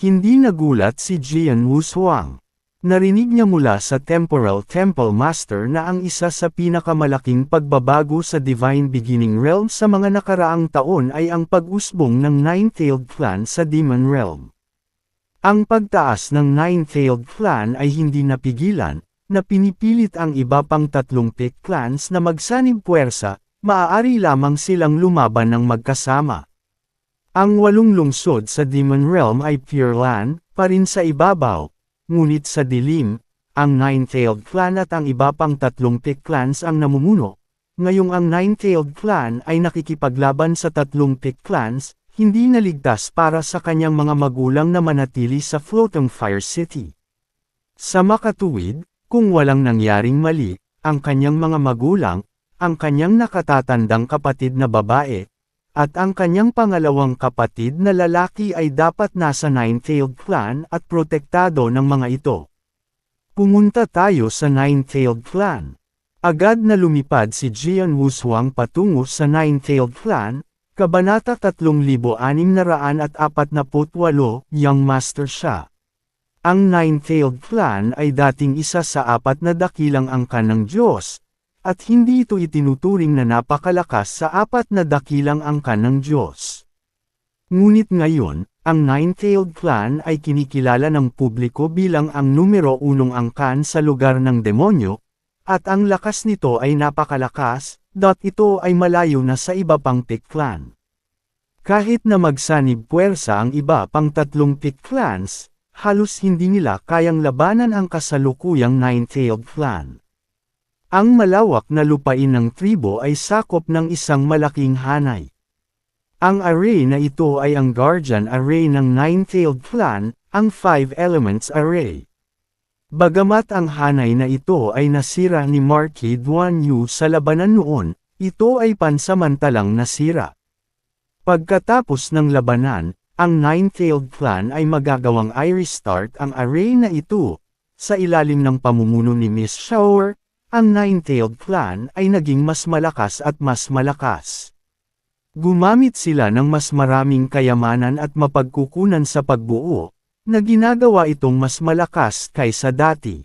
Hindi nagulat si Jian Wushuang. Narinig niya mula sa Temporal Temple Master na ang isa sa pinakamalaking pagbabago sa Divine Beginning Realm sa mga nakaraang taon ay ang pag-usbong ng Nine-Tailed Clan sa Demon Realm. Ang pagtaas ng Nine-Tailed Clan ay hindi napigilan, na pinipilit ang iba pang 3 Peak Clans na magsanib puwersa, maaari lamang silang lumaban ng magkasama. Ang 8 lungsod sa Demon Realm ay Pure Land, pa rin sa ibabaw, ngunit sa dilim, ang Nine-Tailed Clan at ang iba pang 3 Peak Clans ang namumuno. Ngayong ang Nine-Tailed Clan ay nakikipaglaban sa 3 Peak Clans, hindi naligtas para sa kanyang mga magulang na manatili sa Floating Fire City. Sa makatuwid, kung walang nangyaring mali, ang kanyang mga magulang, ang kanyang nakatatandang kapatid na babae, at ang kanyang pangalawang kapatid na lalaki ay dapat nasa Nine-Tailed Clan at protektado ng mga ito. Pumunta tayo sa Nine-Tailed Clan. Agad na lumipad si Jian Wushuang patungo sa Nine-Tailed Clan, Kabanata 3648, Young Master siya. Ang Nine-Tailed Clan ay dating isa sa 4 na dakilang angkan ng Diyos, at hindi ito itinuturing na napakalakas sa 4 na dakilang angkan ng Diyos. Ngunit ngayon, ang Nine-Tailed Clan ay kinikilala ng publiko bilang ang numero 1 angkan sa lugar ng demonyo, at ang lakas nito ay napakalakas, ito ay malayo na sa iba pang Peak Clan. Kahit na magsanib puwersa ang iba pang 3 Peak Clans, halos hindi nila kayang labanan ang kasalukuyang Nine-Tailed Clan. Ang malawak na lupain ng tribo ay sakop ng isang malaking hanay. Ang array na ito ay ang Guardian Array ng Nine-Tailed Clan, ang 5 Elements Array. Bagamat ang hanay na ito ay nasira ni Marquis Duan Yu sa labanan noon, ito ay pansamantalang nasira. Pagkatapos ng labanan, ang Nine-Tailed Clan ay magagawang i-restart ang array na ito. Sa ilalim ng pamumuno ni Miss Shower, ang Nine-Tailed Clan ay naging mas malakas at mas malakas. Gumamit sila ng mas maraming kayamanan at mapagkukunan sa pagbuo, na ginagawa itong mas malakas kaysa dati.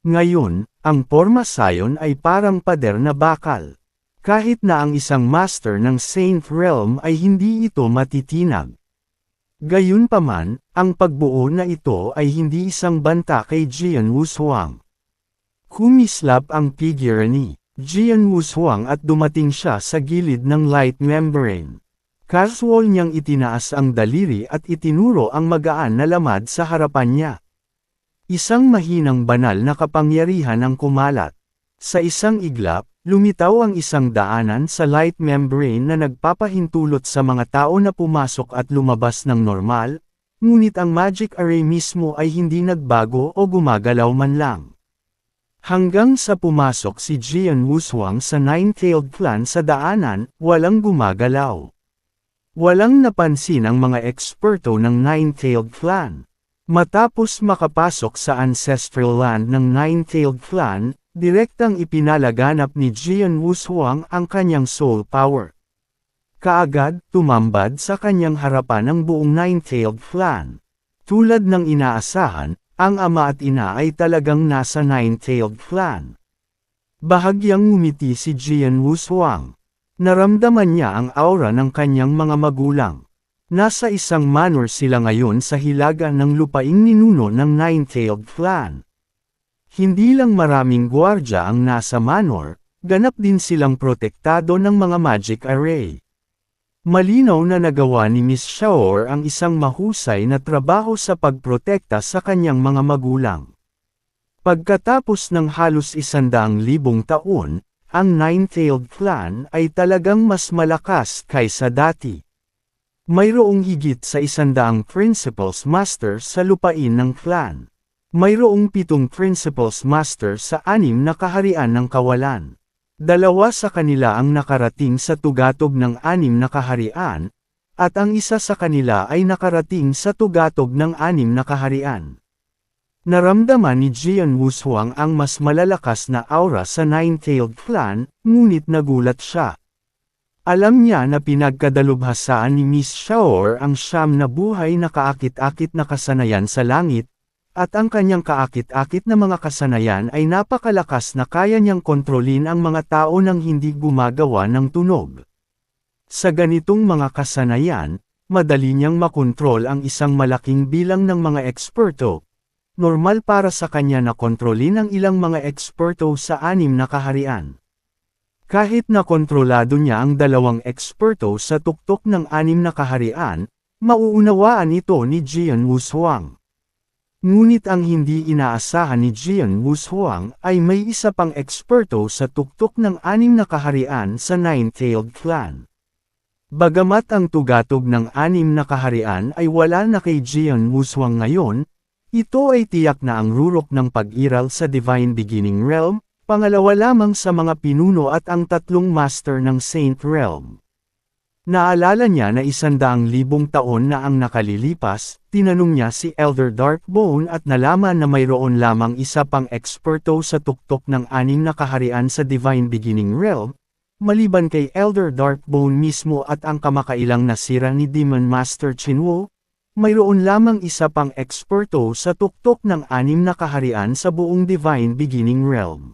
Ngayon, ang Porma Sion ay parang pader na bakal. Kahit na ang isang master ng Saint Realm ay hindi ito matitinag. Gayunpaman, ang pagbuo na ito ay hindi isang banta kay Jian Wushuang. Kumislap ang figure ni Jian Wushuang at dumating siya sa gilid ng light membrane. Casual niyang itinaas ang daliri at itinuro ang magaan na lamad sa harapan niya. Isang mahinang banal na kapangyarihan ang kumalat. Sa isang iglap, lumitaw ang isang daanan sa light membrane na nagpapahintulot sa mga tao na pumasok at lumabas ng normal, ngunit ang magic array mismo ay hindi nagbago o gumagalaw man lang. Hanggang sa pumasok si Jian Wushuang sa Nine-Tailed Clan sa daanan, walang gumagalaw. Walang napansin ang mga eksperto ng Nine-Tailed Clan. Matapos makapasok sa ancestral land ng Nine-Tailed Clan, direktang ipinalaganap ni Jian Wushuang ang kanyang soul power. Kaagad, tumambad sa kanyang harapan ang buong Nine-Tailed Clan. Tulad ng inaasahan, ang ama at ina ay talagang nasa Nine-Tailed Clan. Bahagyang ngumiti si Jian Wushuang. Naramdaman niya ang aura ng kanyang mga magulang. Nasa isang manor sila ngayon sa hilaga ng lupaing ninuno ng Nine-Tailed Clan. Hindi lang maraming gwardya ang nasa manor, ganap din silang protektado ng mga magic array. Malinaw na nagawa ni Miss Shaor ang isang mahusay na trabaho sa pagprotekta sa kanyang mga magulang. Pagkatapos ng halos 100,000 taon, ang Nine-Tailed Clan ay talagang mas malakas kaysa dati. Mayroong higit sa 100 Principals Master sa lupain ng clan. Mayroong 7 Principals Master sa 6 na kaharian ng kawalan. 2 sa kanila ang nakarating sa tugatog ng 6 na kaharian, at ang isa sa kanila ay nakarating sa tugatog ng 6 na kaharian. Naramdaman ni Jian Wushuang ang mas malalakas na aura sa Nine-Tailed Clan, ngunit nagulat siya. Alam niya na pinagkadalubhasaan ni Miss Shaor ang 9 na buhay na kaakit-akit na kasanayan sa langit, at ang kanyang kaakit-akit na mga kasanayan ay napakalakas na kaya niyang kontrolin ang mga tao nang hindi gumagawa ng tunog. Sa ganitong mga kasanayan, madali niyang makontrol ang isang malaking bilang ng mga eksperto. Normal para sa kanya na kontrolin ang ilang mga eksperto sa 6 na kaharian. Kahit na kontrolado niya ang 2 eksperto sa tuktok ng 6 na kaharian, mauunawaan ito ni Jian Wushuang. Ngunit ang hindi inaasahan ni Jian Wushuang ay may isa pang eksperto sa tuktok ng 6 na kaharian sa Nine-Tailed Clan. Bagamat ang tugatog ng 6 na kaharian ay wala na kay Jian Wushuang ngayon, ito ay tiyak na ang rurok ng pag-iral sa Divine Beginning Realm, pangalawa lamang sa mga pinuno at ang 3 master ng Saint Realm. Naalala niya na 100,000 taon na ang nakalilipas, tinanong niya si Elder Darkbone at nalaman na mayroon lamang isa pang eksperto sa tuktok ng 6 na kaharian sa Divine Beginning Realm, maliban kay Elder Darkbone mismo at ang kamakailang nasira ni Demon Master Chinwo, mayroon lamang isa pang eksperto sa tuktok ng 6 na kaharian sa buong Divine Beginning Realm.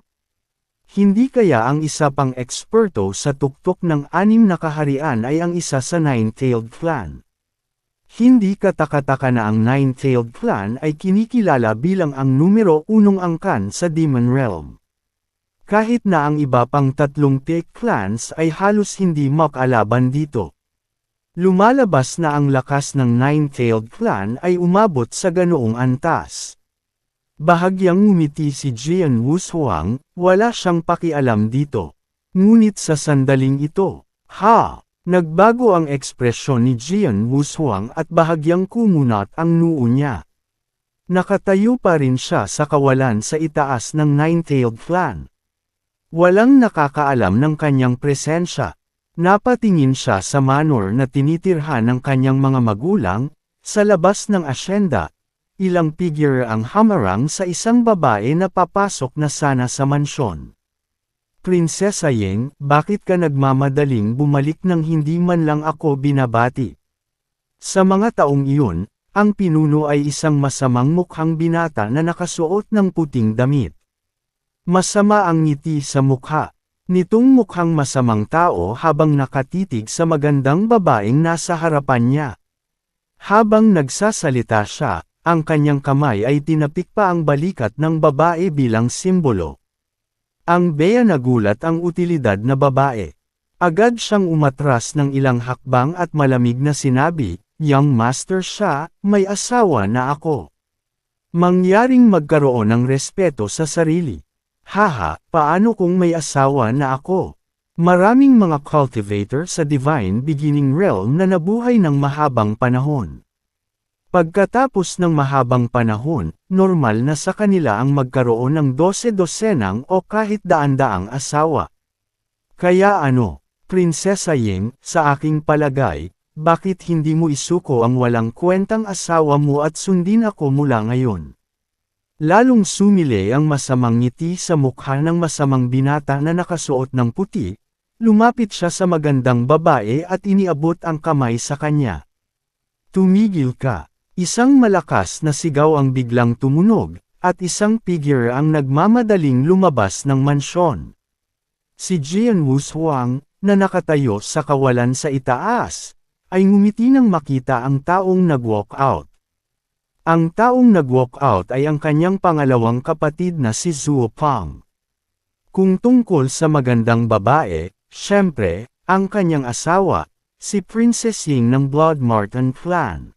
Hindi kaya ang isa pang eksperto sa tuktok ng 6 na kaharian ay ang isa sa Nine-Tailed Clan. Hindi katakataka na ang Nine-Tailed Clan ay kinikilala bilang ang numero 1 angkan sa Demon Realm. Kahit na ang iba pang 3 Peak Clans ay halos hindi makalaban dito. Lumalabas na ang lakas ng Nine-Tailed Clan ay umabot sa ganoong antas. Bahagyang ngumiti si Jian Wushuang, wala siyang pakialam dito. Ngunit sa sandaling ito, nagbago ang ekspresyon ni Jian Wushuang at bahagyang kumunat ang noo niya. Nakatayo pa rin siya sa kawalan sa itaas ng Nine-Tailed Clan. Walang nakakaalam ng kanyang presensya. Napatingin siya sa manor na tinitirhan ng kanyang mga magulang, sa labas ng asyenda. Ilang figure ang hamarang sa isang babae na papasok na sana sa mansyon. Prinsesa Ying, bakit ka nagmamadaling bumalik nang hindi man lang ako binabati? Sa mga taong iyon, ang pinuno ay isang masamang mukhang binata na nakasuot ng puting damit. Masama ang ngiti sa mukha nitong mukhang masamang tao habang nakatitig sa magandang babaeng nasa harapan niya. Habang nagsasalita siya, ang kanyang kamay ay tinapik pa ang balikat ng babae bilang simbolo. Ang beya nagulat ang utilidad na babae. Agad siyang umatras ng ilang hakbang at malamig na sinabi, "Young master siya, may asawa na ako." Mangyaring magkaroon ng respeto sa sarili. Paano kung may asawa na ako? Maraming mga cultivator sa Divine Beginning Realm na nabuhay ng mahabang panahon. Pagkatapos ng mahabang panahon, normal na sa kanila ang magkaroon ng 12 o kahit daan-daang asawa. Kaya Prinsesa Ying, sa aking palagay, bakit hindi mo isuko ang walang kwentang asawa mo at sundin ako mula ngayon? Lalong sumili ang masamang ngiti sa mukha ng masamang binata na nakasuot ng puti, lumapit siya sa magandang babae at iniabot ang kamay sa kanya. Tumigil ka. Isang malakas na sigaw ang biglang tumunog, at isang figure ang nagmamadaling lumabas ng mansyon. Si Jian Wushuang, na nakatayo sa kawalan sa itaas, ay ngumiti nang makita ang taong nag-walk out. Ang taong nag-walk out ay ang kanyang pangalawang kapatid na si Zhuo Pang. Kung tungkol sa magandang babae, syempre, ang kanyang asawa, si Princess Ying ng Blood Marten Clan.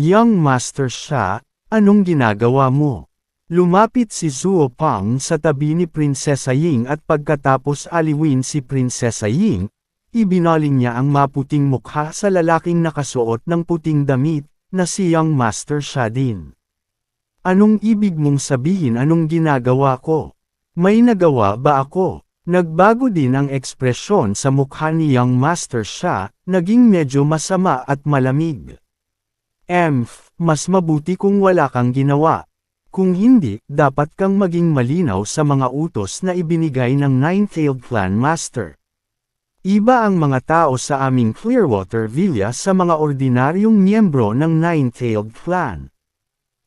Young master siya, anong ginagawa mo? Lumapit si Zhuo Pang sa tabi ni Prinsesa Ying at pagkatapos aliwin si Prinsesa Ying, ibinaling niya ang maputing mukha sa lalaking nakasuot ng puting damit, na si Young Master siya din. Anong ibig mong sabihin anong ginagawa ko? May nagawa ba ako? Nagbago din ang ekspresyon sa mukha ni Young Master siya, naging medyo masama at malamig. Mas mabuti kung wala kang ginawa. Kung hindi, dapat kang maging malinaw sa mga utos na ibinigay ng Nine-Tailed Clan Master. Iba ang mga tao sa aming Clearwater Villa sa mga ordinaryong miyembro ng Nine-Tailed Clan.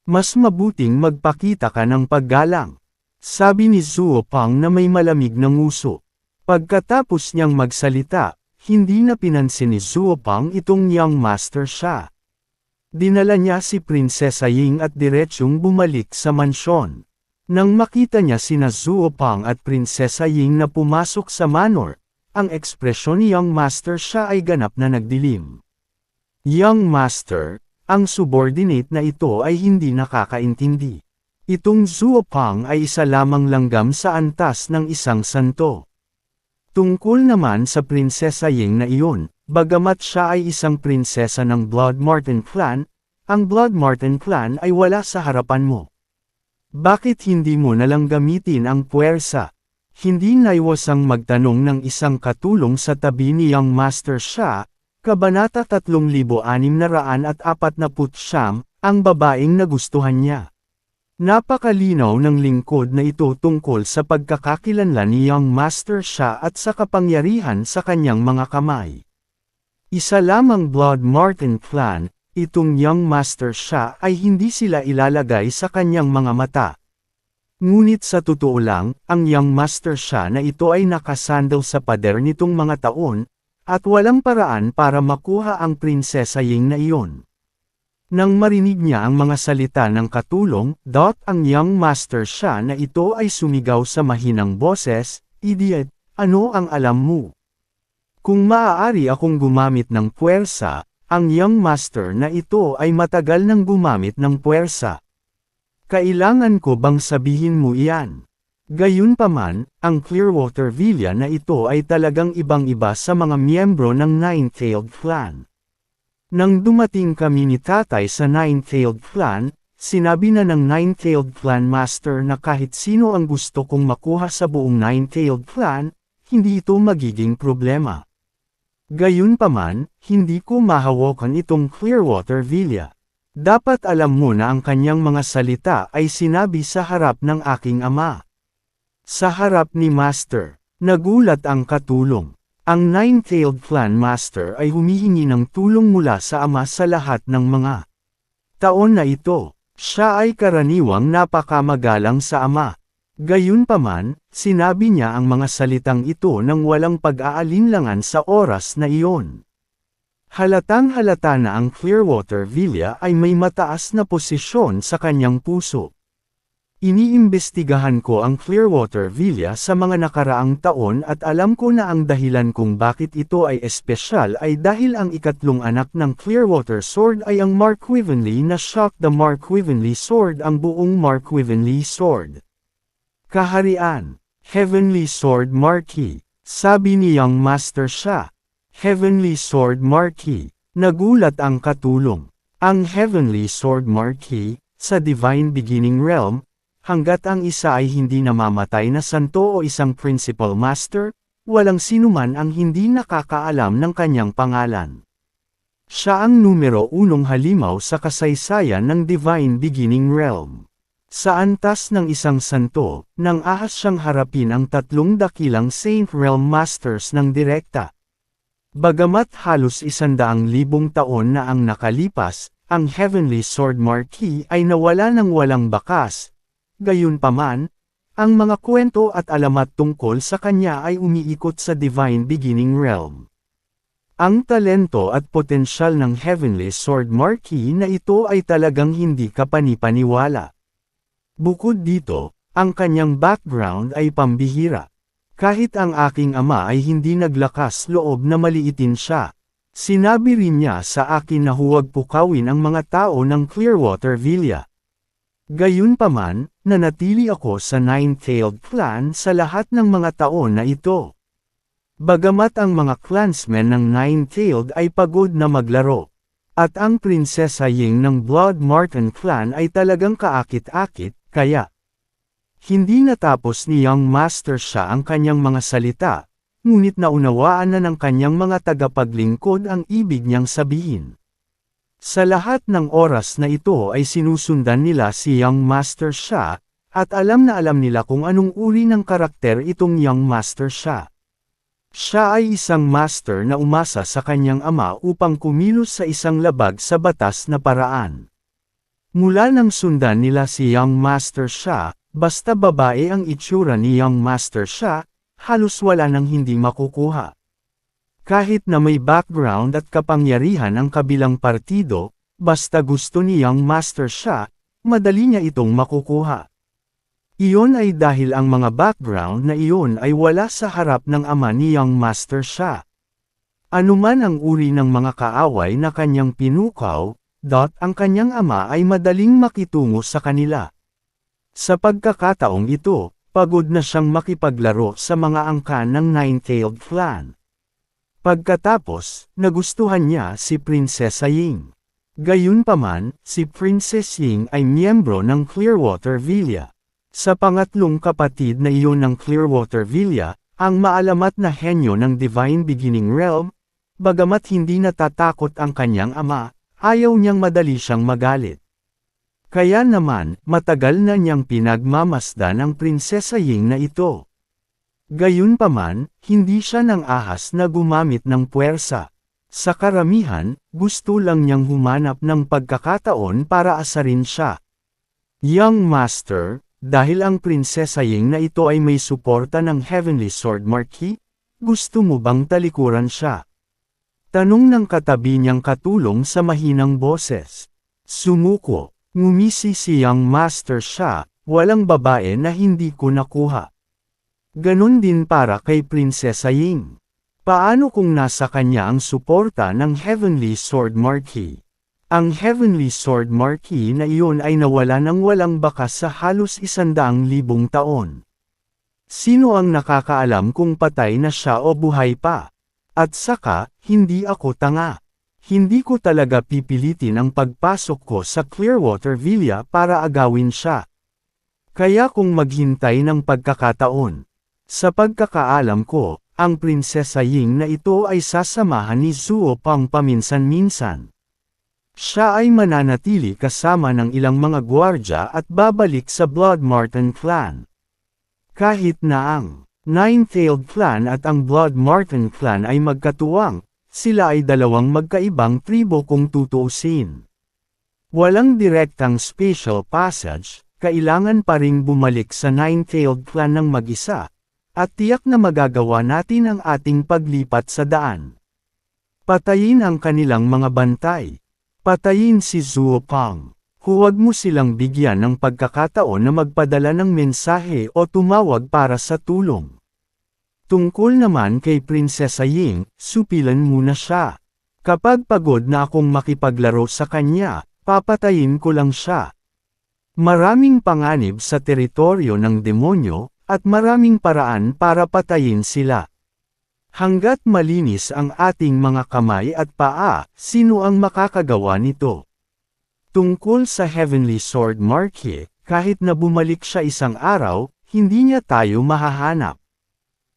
Mas mabuting magpakita ka ng paggalang. Sabi ni Zuo Pang na may malamig na nguso. Pagkatapos niyang magsalita, hindi na pinansin ni Zuo Pang itong Young Master siya. Dinala niya si Prinsesa Ying at diretsyong bumalik sa mansyon. Nang makita niya sina Zuo Pang at Prinsesa Ying na pumasok sa manor, ang ekspresyon ni Young Master siya ay ganap na nagdilim. Young Master, ang subordinate na ito ay hindi nakakaintindi. Itong Zuo Pang ay isa lamang langgam sa antas ng isang santo. Tungkol naman sa Prinsesa Ying na iyon, bagamat siya ay isang prinsesa ng Bloodmarten Clan, ang Bloodmarten Clan ay wala sa harapan mo. Bakit hindi mo nalang gamitin ang puwersa? Hindi naiwasang magtanong ng isang katulong sa tabi ni Young Master siya, Kabanata 3649, ang babaeng nagustuhan niya. Napakalinaw ng lingkod na ito tungkol sa pagkakakilanlan ni Young Master siya at sa kapangyarihan sa kanyang mga kamay. Isa lamang Bloodmarten Clan, itong Young Master siya ay hindi sila ilalagay sa kanyang mga mata. Ngunit sa totoo lang, ang Young Master siya na ito ay nakasandal sa pader nitong mga taon, at walang paraan para makuha ang Prinsesa Ying na iyon. Nang marinig niya ang mga salita ng katulong, ang Young Master siya na ito ay sumigaw sa mahinang boses, "Idiot, ano ang alam mo? Kung maaari akong gumamit ng puwersa, ang Young Master na ito ay matagal nang gumamit ng puwersa. Kailangan ko bang sabihin mo iyan?" Gayunpaman, ang Clearwater Villa na ito ay talagang ibang-iba sa mga miyembro ng Nine-Tailed Clan. Nang dumating kami ni Tatay sa Nine-Tailed Clan, sinabi na ng Nine-Tailed Clan Master na kahit sino ang gusto kong makuha sa buong Nine-Tailed Clan, hindi ito magiging problema. Gayunpaman, hindi ko mahawakan itong Clearwater Villa. Dapat alam mo na ang kanyang mga salita ay sinabi sa harap ng aking ama. Sa harap ni Master, nagulat ang katulong. Ang Nine-Tailed Clan Master ay humihingi ng tulong mula sa ama sa lahat ng mga taon na ito. Siya ay karaniwang napakamagalang sa ama. Gayunpaman, sinabi niya ang mga salitang ito nang walang pag-aalinlangan sa oras na iyon. Halatang-halata na ang Clearwater Villa ay may mataas na posisyon sa kanyang puso. Iniimbestigahan ko ang Clearwater Villa sa mga nakaraang taon at alam ko na ang dahilan kung bakit ito ay espesyal ay dahil ang ikatlong anak ng Clearwater Sword ay ang Marquevenly na Shock the Marquevenly Sword, ang buong Marquevenly Sword. Kaharian, Heavenly Sword Marquis, sabi ni Young Master siya. Heavenly Sword Marquis, nagulat ang katulong. Ang Heavenly Sword Marquis, sa Divine Beginning Realm, hanggat ang isa ay hindi namamatay na santo o isang Principal Master, walang sinuman ang hindi nakakaalam ng kanyang pangalan. Siya ang numero 1 halimaw sa kasaysayan ng Divine Beginning Realm. Sa antas ng isang santo, nang ahas siyang harapin ang 3 dakilang Saint Realm Masters ng direkta. Bagamat halos 100,000 taon na ang nakalipas, ang Heavenly Sword Marquis ay nawala ng walang bakas. Gayunpaman, ang mga kwento at alamat tungkol sa kanya ay umiikot sa Divine Beginning Realm. Ang talento at potensyal ng Heavenly Sword Marquis na ito ay talagang hindi kapanipaniwala. Bukod dito, ang kanyang background ay pambihira. Kahit ang aking ama ay hindi naglakas loob na maliitin siya. Sinabi rin niya sa akin na huwag pukawin ang mga tao ng Clearwater Villa. Gayunpaman, nanatili ako sa Nine-Tailed Clan sa lahat ng mga taon na ito. Bagamat ang mga clansmen ng Nine-Tailed ay pagod na maglaro, at ang Prinsesa Ying ng Blood Marten clan ay talagang kaakit-akit, kaya hindi natapos ni Young Master siya ang kanyang mga salita, ngunit naunawaan na ng kanyang mga tagapaglingkod ang ibig niyang sabihin. Sa lahat ng oras na ito ay sinusundan nila si Young Master siya, at alam na alam nila kung anong uri ng karakter itong Young Master siya. Siya ay isang master na umasa sa kanyang ama upang kumilos sa isang labag sa batas na paraan. Mula nang sundan nila si Young Master siya, basta babae ang itsura ni Young Master siya, halos wala nang hindi makukuha. Kahit na may background at kapangyarihan ang kabilang partido, basta gusto ni Young Master siya, madali niya itong makukuha. Iyon ay dahil ang mga background na iyon ay wala sa harap ng ama ni Young Master siya. Anuman ang uri ng mga kaaway na kanyang pinukaw, ang kanyang ama ay madaling makitungo sa kanila. Sa pagkakataong ito, pagod na siyang makipaglaro sa mga angkan ng Nine-Tailed clan. Pagkatapos, nagustuhan niya si Prinsesa Ying. Gayunpaman, si Princess Ying ay miyembro ng Clearwater Villa. Sa pangatlong kapatid na iyon ng Clearwater Villa, ang maalamat na henyo ng Divine Beginning Realm, bagamat hindi natatakot ang kanyang ama, ayaw niyang madali siyang magalit. Kaya naman, matagal na niyang pinagmamasdan ang Prinsesa Ying na ito. Gayunpaman, hindi siya nang ahas na gumamit ng puwersa. Sa karamihan, gusto lang niyang humanap ng pagkakataon para asarin siya. Young Master, dahil ang Prinsesa Ying na ito ay may suporta ng Heavenly Sword Marquis, gusto mo bang talikuran siya? Tanong ng katabi niyang katulong sa mahinang boses. Sumuko, ngumisi si Young Master siya, walang babae na hindi ko nakuha. Ganon din para kay Prinsesa Ying. Paano kung nasa kanya ang suporta ng Heavenly Sword Marquis? Ang Heavenly Sword Marquis na iyon ay nawala ng walang bakas sa halos 100,000 taon. Sino ang nakakaalam kung patay na siya o buhay pa? At saka, hindi ako tanga. Hindi ko talaga pipilitin ang pagpasok ko sa Clearwater Villa para agawin siya. Kaya kung maghintay ng pagkakataon. Sa pagkakaalam ko, ang Prinsesa Ying na ito ay sasamahan ni Zuo Pang paminsan-minsan. Siya ay mananatili kasama ng ilang mga gwardya at babalik sa Blood Marten clan. Kahit na ang Nine-Tailed clan at ang Blood Marten clan ay magkatuwang, sila ay dalawang magkaibang tribo kung tutuusin. Walang direktang spatial passage, kailangan pa ring bumalik sa Nine-Tailed clan ng mag-isa, at tiyak na magagawa natin ang ating paglipat sa daan. Patayin ang kanilang mga bantay. Patayin si Zuo Pang. Huwag mo silang bigyan ng pagkakataon na magpadala ng mensahe o tumawag para sa tulong. Tungkol naman kay Prinsesa Ying, supilan muna siya. Kapag pagod na akong makipaglaro sa kanya, papatayin ko lang siya. Maraming panganib sa teritoryo ng demonyo, at maraming paraan para patayin sila. Hanggat malinis ang ating mga kamay at paa, sino ang makakagawa nito? Tungkol sa Heavenly Sword Marquis, kahit na bumalik siya isang araw, hindi niya tayo mahahanap.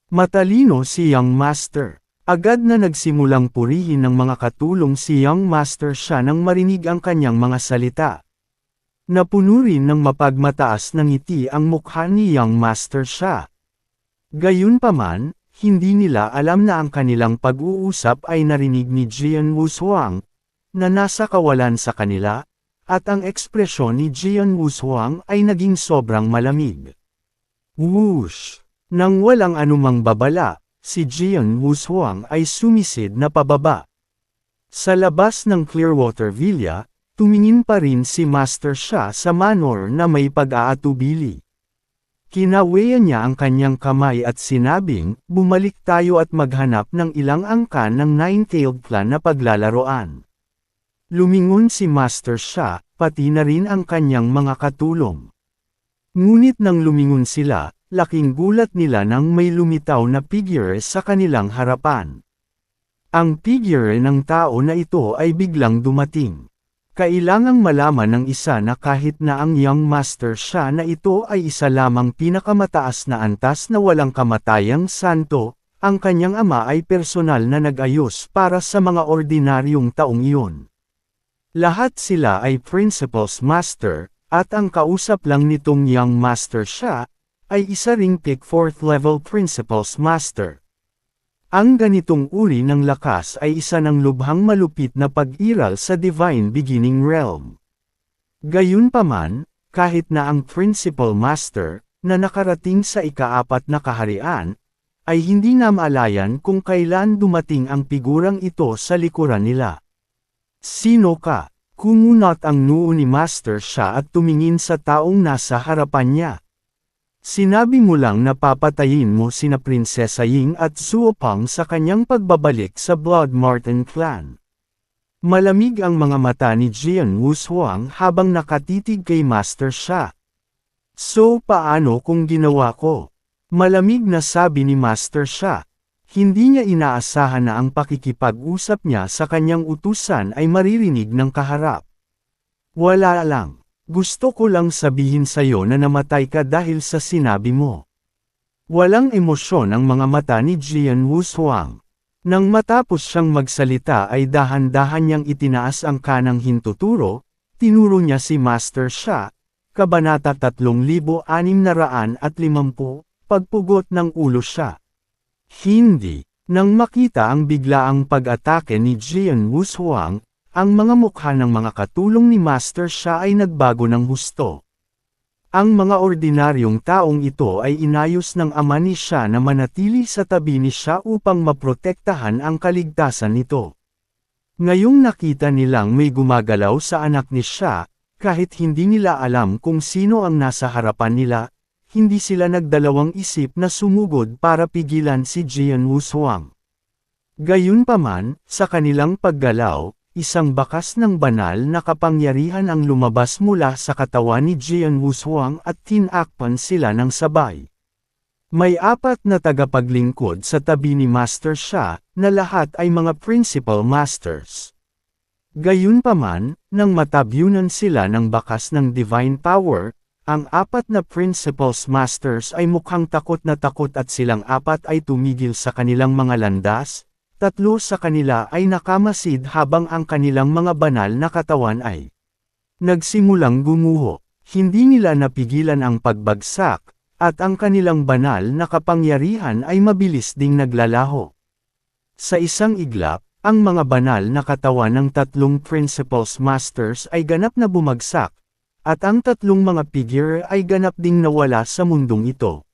Matalino si Young Master. Agad na nagsimulang purihin ng mga katulong si Young Master siya nang marinig ang kanyang mga salita. Napuno rin ng mapagmataas na ngiti ang mukha ni Young Master siya. Gayunpaman, hindi nila alam na ang kanilang pag-uusap ay narinig ni Jian Wushuang, na nasa kawalan sa kanila, at ang ekspresyon ni Jian Wushuang ay naging sobrang malamig. Whoosh! Nang walang anumang babala, si Jian Wushuang ay sumisid na pababa. Sa labas ng Clearwater Villa, tumingin pa rin si Master siya sa manor na may pag-aatubili. Kinaweyan niya ang kanyang kamay at sinabing, bumalik tayo at maghanap ng ilang angkan ng Nine-Tailed clan na paglalaroan. Lumingon si Master siya, pati na rin ang kanyang mga katulong. Ngunit nang lumingon sila, laking gulat nila nang may lumitaw na figure sa kanilang harapan. Ang figure ng tao na ito ay biglang dumating. Kailangang malaman ng isa na kahit na ang young master siya na ito ay isa lamang pinakamataas na antas na walang kamatayang santo, ang kanyang ama ay personal na nag-ayos para sa mga ordinaryong taong iyon. Lahat sila ay principal's master, at ang kausap lang nitong young master siya, ay isa ring pick 4th level principal's master. Ang ganitong uri ng lakas ay isa ng lubhang malupit na pag-iral sa Divine Beginning Realm. Gayunpaman, kahit na ang Principal Master, na nakarating sa ika-4 na kaharian, ay hindi na maalayan kung kailan dumating ang figurang ito sa likuran nila. Sino ka? Kumunot ang noo ni Master siya at tumingin sa taong nasa harapan niya. Sinabi mo lang na papatayin mo sina Prinsesa Ying at Suopang sa kanyang pagbabalik sa Blood Mountain Clan. Malamig ang mga mata ni Jian Wushuang habang nakatitig kay Master siya. So paano kung ginawa ko? Malamig na sabi ni Master siya. Hindi niya inaasahan na ang pakikipag-usap niya sa kanyang utusan ay maririnig ng kaharap. Wala lang. Gusto ko lang sabihin sa'yo na namatay ka dahil sa sinabi mo. Walang emosyon ang mga mata ni Jian Wushuang. Nang matapos siyang magsalita ay dahan-dahan niyang itinaas ang kanang hintuturo, tinuro niya si Master Sha, Kabanata 3650, pagpugot ng ulo siya. Hindi. Nang makita ang biglaang pag-atake ni Jian Wushuang, ang mga mukha ng mga katulong ni Master Sha ay nagbago ng husto. Ang mga ordinaryong taong ito ay inayos ng ama ni Sha na manatili sa tabi ni Sha upang maprotektahan ang kaligtasan nito. Ngayong nakita nilang may gumagalaw sa anak ni Sha, kahit hindi nila alam kung sino ang nasa harapan nila, hindi sila nagdalawang isip na sumugod para pigilan si Jian Wushuang. Gayunpaman, sa kanilang paggalaw, isang bakas ng banal na kapangyarihan ang lumabas mula sa katawan ni Jian Wushuang at tinakpan sila ng sabay. May 4 na tagapaglingkod sa tabi ni Master Sha, na lahat ay mga principal masters. Gayunpaman, nang matabyunan sila ng bakas ng divine power, ang 4 na principals masters ay mukhang takot at silang 4 ay tumigil sa kanilang mga landas. 3 sa kanila ay nakamasid habang ang kanilang mga banal na katawan ay nagsimulang gumuho. Hindi nila napigilan ang pagbagsak, at ang kanilang banal na kapangyarihan ay mabilis ding naglalaho. Sa isang iglap, ang mga banal na katawan ng 3 principals masters ay ganap na bumagsak, at ang 3 mga figure ay ganap ding nawala sa mundong ito.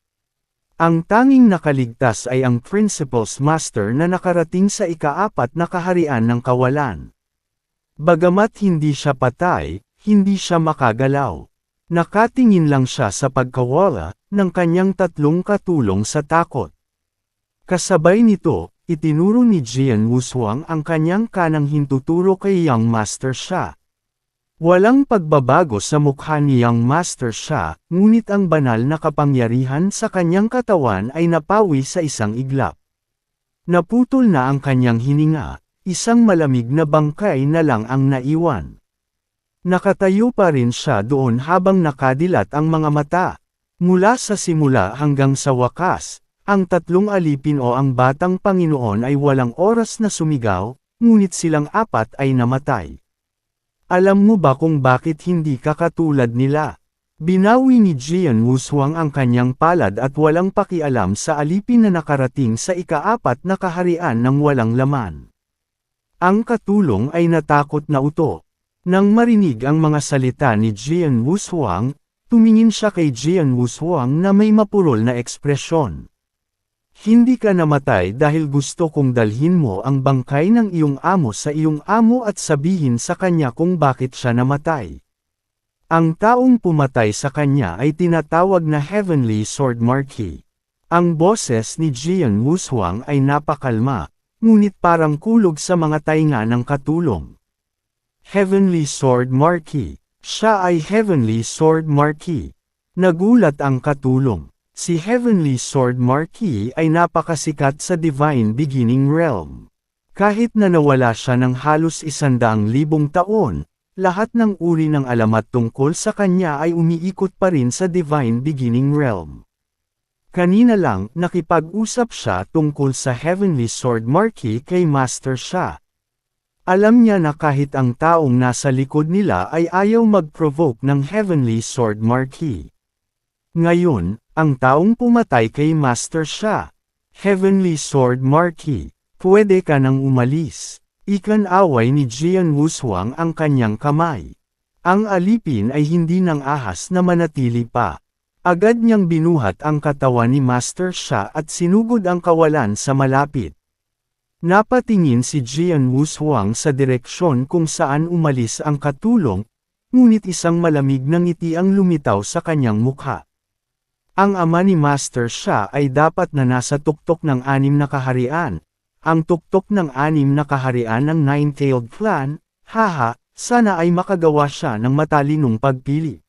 Ang tanging nakaligtas ay ang Principal's Master na nakarating sa ika-4 na kaharian ng kawalan. Bagamat hindi siya patay, hindi siya makagalaw. Nakatingin lang siya sa pagkawala ng kanyang 3 katulong sa takot. Kasabay nito, itinuro ni Jian Wushuang ang kanyang kanang hintuturo kay Young Master Sha. Walang pagbabago sa mukha ni Young Master Sha, ngunit ang banal na kapangyarihan sa kanyang katawan ay napawi sa isang iglap. Naputol na ang kanyang hininga, isang malamig na bangkay na lang ang naiwan. Nakatayo pa rin siya doon habang nakadilat ang mga mata. Mula sa simula hanggang sa wakas, ang 3 alipin o ang batang Panginoon ay walang oras na sumigaw, ngunit silang 4 ay namatay. Alam mo ba kung bakit hindi ka katulad nila? Binawi ni Jian Wushuang ang kanyang palad at walang pakialam sa alipin na nakarating sa ika-4 na kaharian ng walang laman. Ang katulong ay natakot na uto. Nang marinig ang mga salita ni Jian Wushuang, tumingin siya kay Jian Wushuang na may mapurol na ekspresyon. Hindi ka namatay dahil gusto kong dalhin mo ang bangkay ng iyong amo sa iyong amo at sabihin sa kanya kung bakit siya namatay. Ang taong pumatay sa kanya ay tinatawag na Heavenly Sword Marquis. Ang boses ni Jian Wushuang ay napakalma, ngunit parang kulog sa mga tainga ng katulong. Heavenly Sword Marquis. Siya ay Heavenly Sword Marquis. Nagulat ang katulong. si Heavenly Sword Marquis ay napakasikat sa Divine Beginning Realm. Kahit na nawala siya ng halos 100,000 taon, lahat ng uri ng alamat tungkol sa kanya ay umiikot pa rin sa Divine Beginning Realm. Kanina lang, nakipag-usap siya tungkol sa Heavenly Sword Marquis kay Master Sha. Alam niya na kahit ang taong nasa likod nila ay ayaw mag-provoke ng Heavenly Sword Marquis. Ngayon, ang taong pumatay kay Master Sha, Heavenly Sword Marquis, pwede ka nang umalis. Ikan-away ni Jian Wushuang ang kanyang kamay. Ang alipin ay hindi nang ahas na manatili pa. Agad niyang binuhat ang katawan ni Master Sha at sinugod ang kawalan sa malapit. Napatingin si Jian Wushuang sa direksyon kung saan umalis ang katulong, ngunit isang malamig na ngiti ang lumitaw sa kanyang mukha. Ang ama ni Master Sha ay dapat na nasa tuktok ng 6 na kaharian. Ang tuktok ng 6 na kaharian ng Nine-Tailed Clan, haha, sana ay makagawa siya ng matalinong pagpili.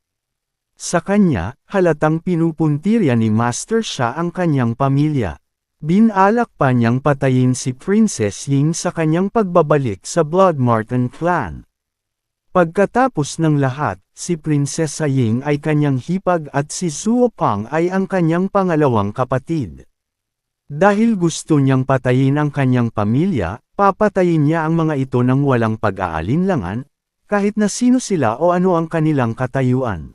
Sa kanya, halatang pinupuntirya ni Master Sha ang kanyang pamilya. Binalak pa niyang patayin si Princess Ying sa kanyang pagbabalik sa Bloodmarten Clan. Pagkatapos ng lahat, si Prinsesa Ying ay kanyang hipag at si Zuo Pang ay ang kanyang pangalawang kapatid. Dahil gusto niyang patayin ang kanyang pamilya, papatayin niya ang mga ito ng walang pag-aalinlangan, kahit na sino sila o ano ang kanilang katayuan.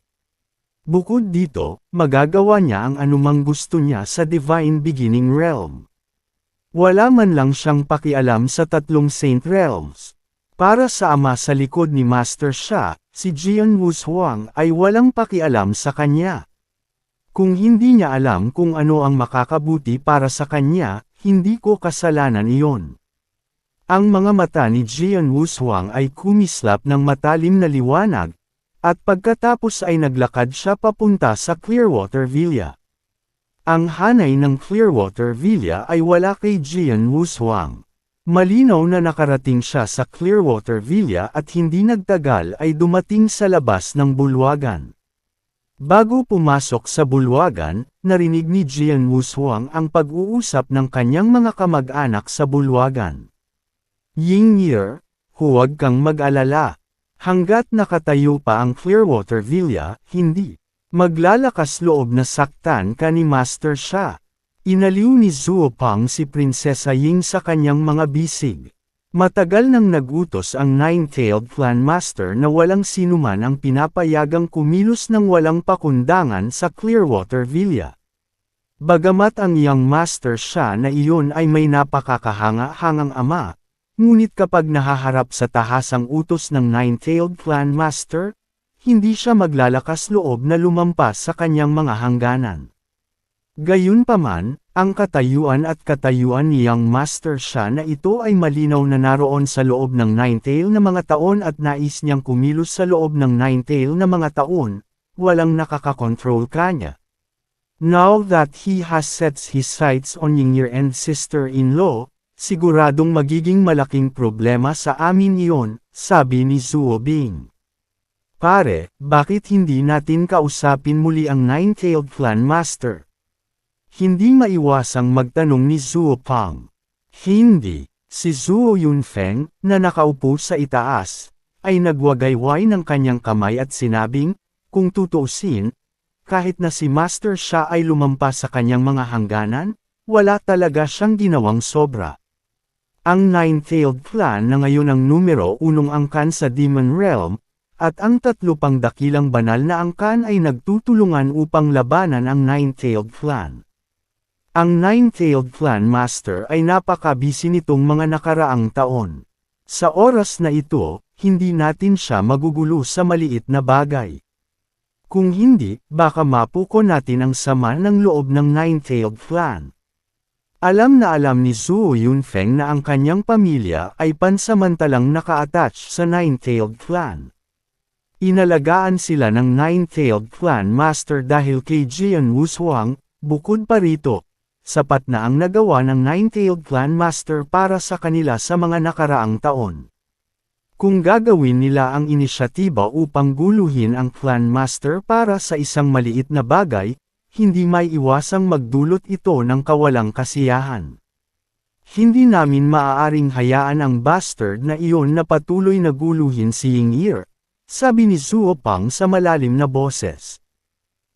Bukod dito, magagawa niya ang anumang gusto niya sa Divine Beginning Realm. Wala man lang siyang pakialam sa 3 Saint Realms. Para sa ama sa likod ni Master Sha, si Jian Wushuang ay walang pakialam sa kanya. Kung hindi niya alam kung ano ang makakabuti para sa kanya, hindi ko kasalanan iyon. Ang mga mata ni Jian Wushuang ay kumislap ng matalim na liwanag, at pagkatapos ay naglakad siya papunta sa Clearwater Villa. Ang hanay ng Clearwater Villa ay wala kay Jian Wushuang. Malinaw na nakarating siya sa Clearwater Villa at hindi nagtagal ay dumating sa labas ng bulwagan. Bago pumasok sa bulwagan, narinig ni Jian Wushuang ang pag-uusap ng kanyang mga kamag-anak sa bulwagan. Ying-Yer, huwag kang mag-alala. Hanggat nakatayo pa ang Clearwater Villa, hindi maglalakas loob na saktan ka ni Master Sha. Inaliw ni Zuo Pang si Prinsesa Ying sa kanyang mga bisig. Matagal nang nagutos ang Nine-Tailed Clan Master na walang sinuman ang pinapayagang kumilos ng walang pakundangan sa Clearwater Villa. Bagamat ang Young Master Sha na iyon ay may napakakahanga-hangang ama, ngunit kapag nahaharap sa tahasang utos ng Nine-Tailed Clan Master, hindi siya maglalakas loob na lumampas sa kanyang mga hangganan. Gayunpaman, ang katayuan at katayuan ni Young Master Sha na ito ay malinaw na naroon sa loob ng Nine-Tail na mga taon at nais niyang kumilos sa loob ng Nine-Tail na mga taon, walang nakakakontrol kanya. Now that he has set his sights on Ying-Yer and sister-in-law, siguradong magiging malaking problema sa amin iyon, sabi ni Zuo Bing. Pare, bakit hindi natin kausapin muli ang Nine-Tailed Clan Master? Hindi maiwasang magtanong ni Zuo Pang. Hindi, si Zuo Yunfeng, na nakaupo sa itaas, ay nagwagayway ng kanyang kamay at sinabing, kung tutuusin, kahit na si Master Sha ay lumampas sa kanyang mga hangganan, wala talaga siyang ginawang sobra. Ang Nine-Tailed Clan na ngayon ang numero 1 angkan sa Demon Realm, at ang 3 pang dakilang banal na angkan ay nagtutulungan upang labanan ang Nine-Tailed Clan. Ang Nine-Tailed Clan Master ay napakabisi nitong mga nakaraang taon. Sa oras na ito, hindi natin siya magugulo sa maliit na bagay. Kung hindi, baka mapuko natin ang sama ng loob ng Nine-Tailed Clan. Alam na alam ni Zuo Yunfeng na ang kanyang pamilya ay pansamantalang naka-attach sa Nine-Tailed Clan. Inalagaan sila ng Nine-Tailed Clan Master dahil kay Jian Wushuang, bukod pa rito, sapat na ang nagawa ng Nine-Tailed Clan Master para sa kanila sa mga nakaraang taon. Kung gagawin nila ang inisyatiba upang guluhin ang Clan Master para sa isang maliit na bagay, hindi may iwasang magdulot ito ng kawalang kasiyahan. Hindi namin maaaring hayaan ang bastard na iyon na patuloy na guluhin si Ying'er, sabi ni Zuo Pang sa malalim na boses.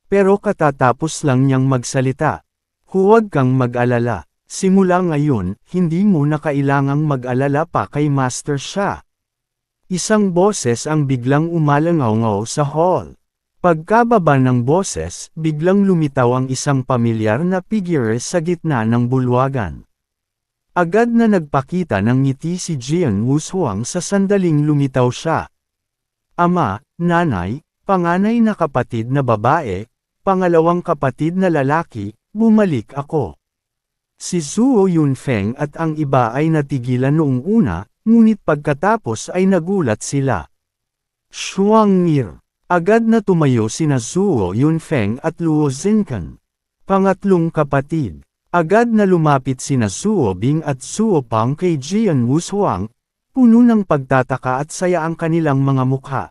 Pero katatapos lang niyang magsalita. Huwag kang mag-alala. Simula ngayon, hindi mo na kailangang mag-alala pa kay Master Xia. Isang boses ang biglang umalangaw-ngaw sa hall. Pagkababa ng boses, biglang lumitaw ang isang pamilyar na figure sa gitna ng bulwagan. Agad na nagpakita ng ngiti si Jian Wushuang sa sandaling lumitaw siya. Ama, nanay, panganay na kapatid na babae, pangalawang kapatid na lalaki, bumalik ako. Si Zuo Yunfeng at ang iba ay natigilan noong una, ngunit pagkatapos ay nagulat sila. Shuang'er. Agad na tumayo sina Zuo Yunfeng at Luo Zinkan. Pangatlong kapatid. Agad na lumapit sina Zuo Bing at Zuo Pang kay Jian Wushuang, puno ng pagtataka at saya ang kanilang mga mukha.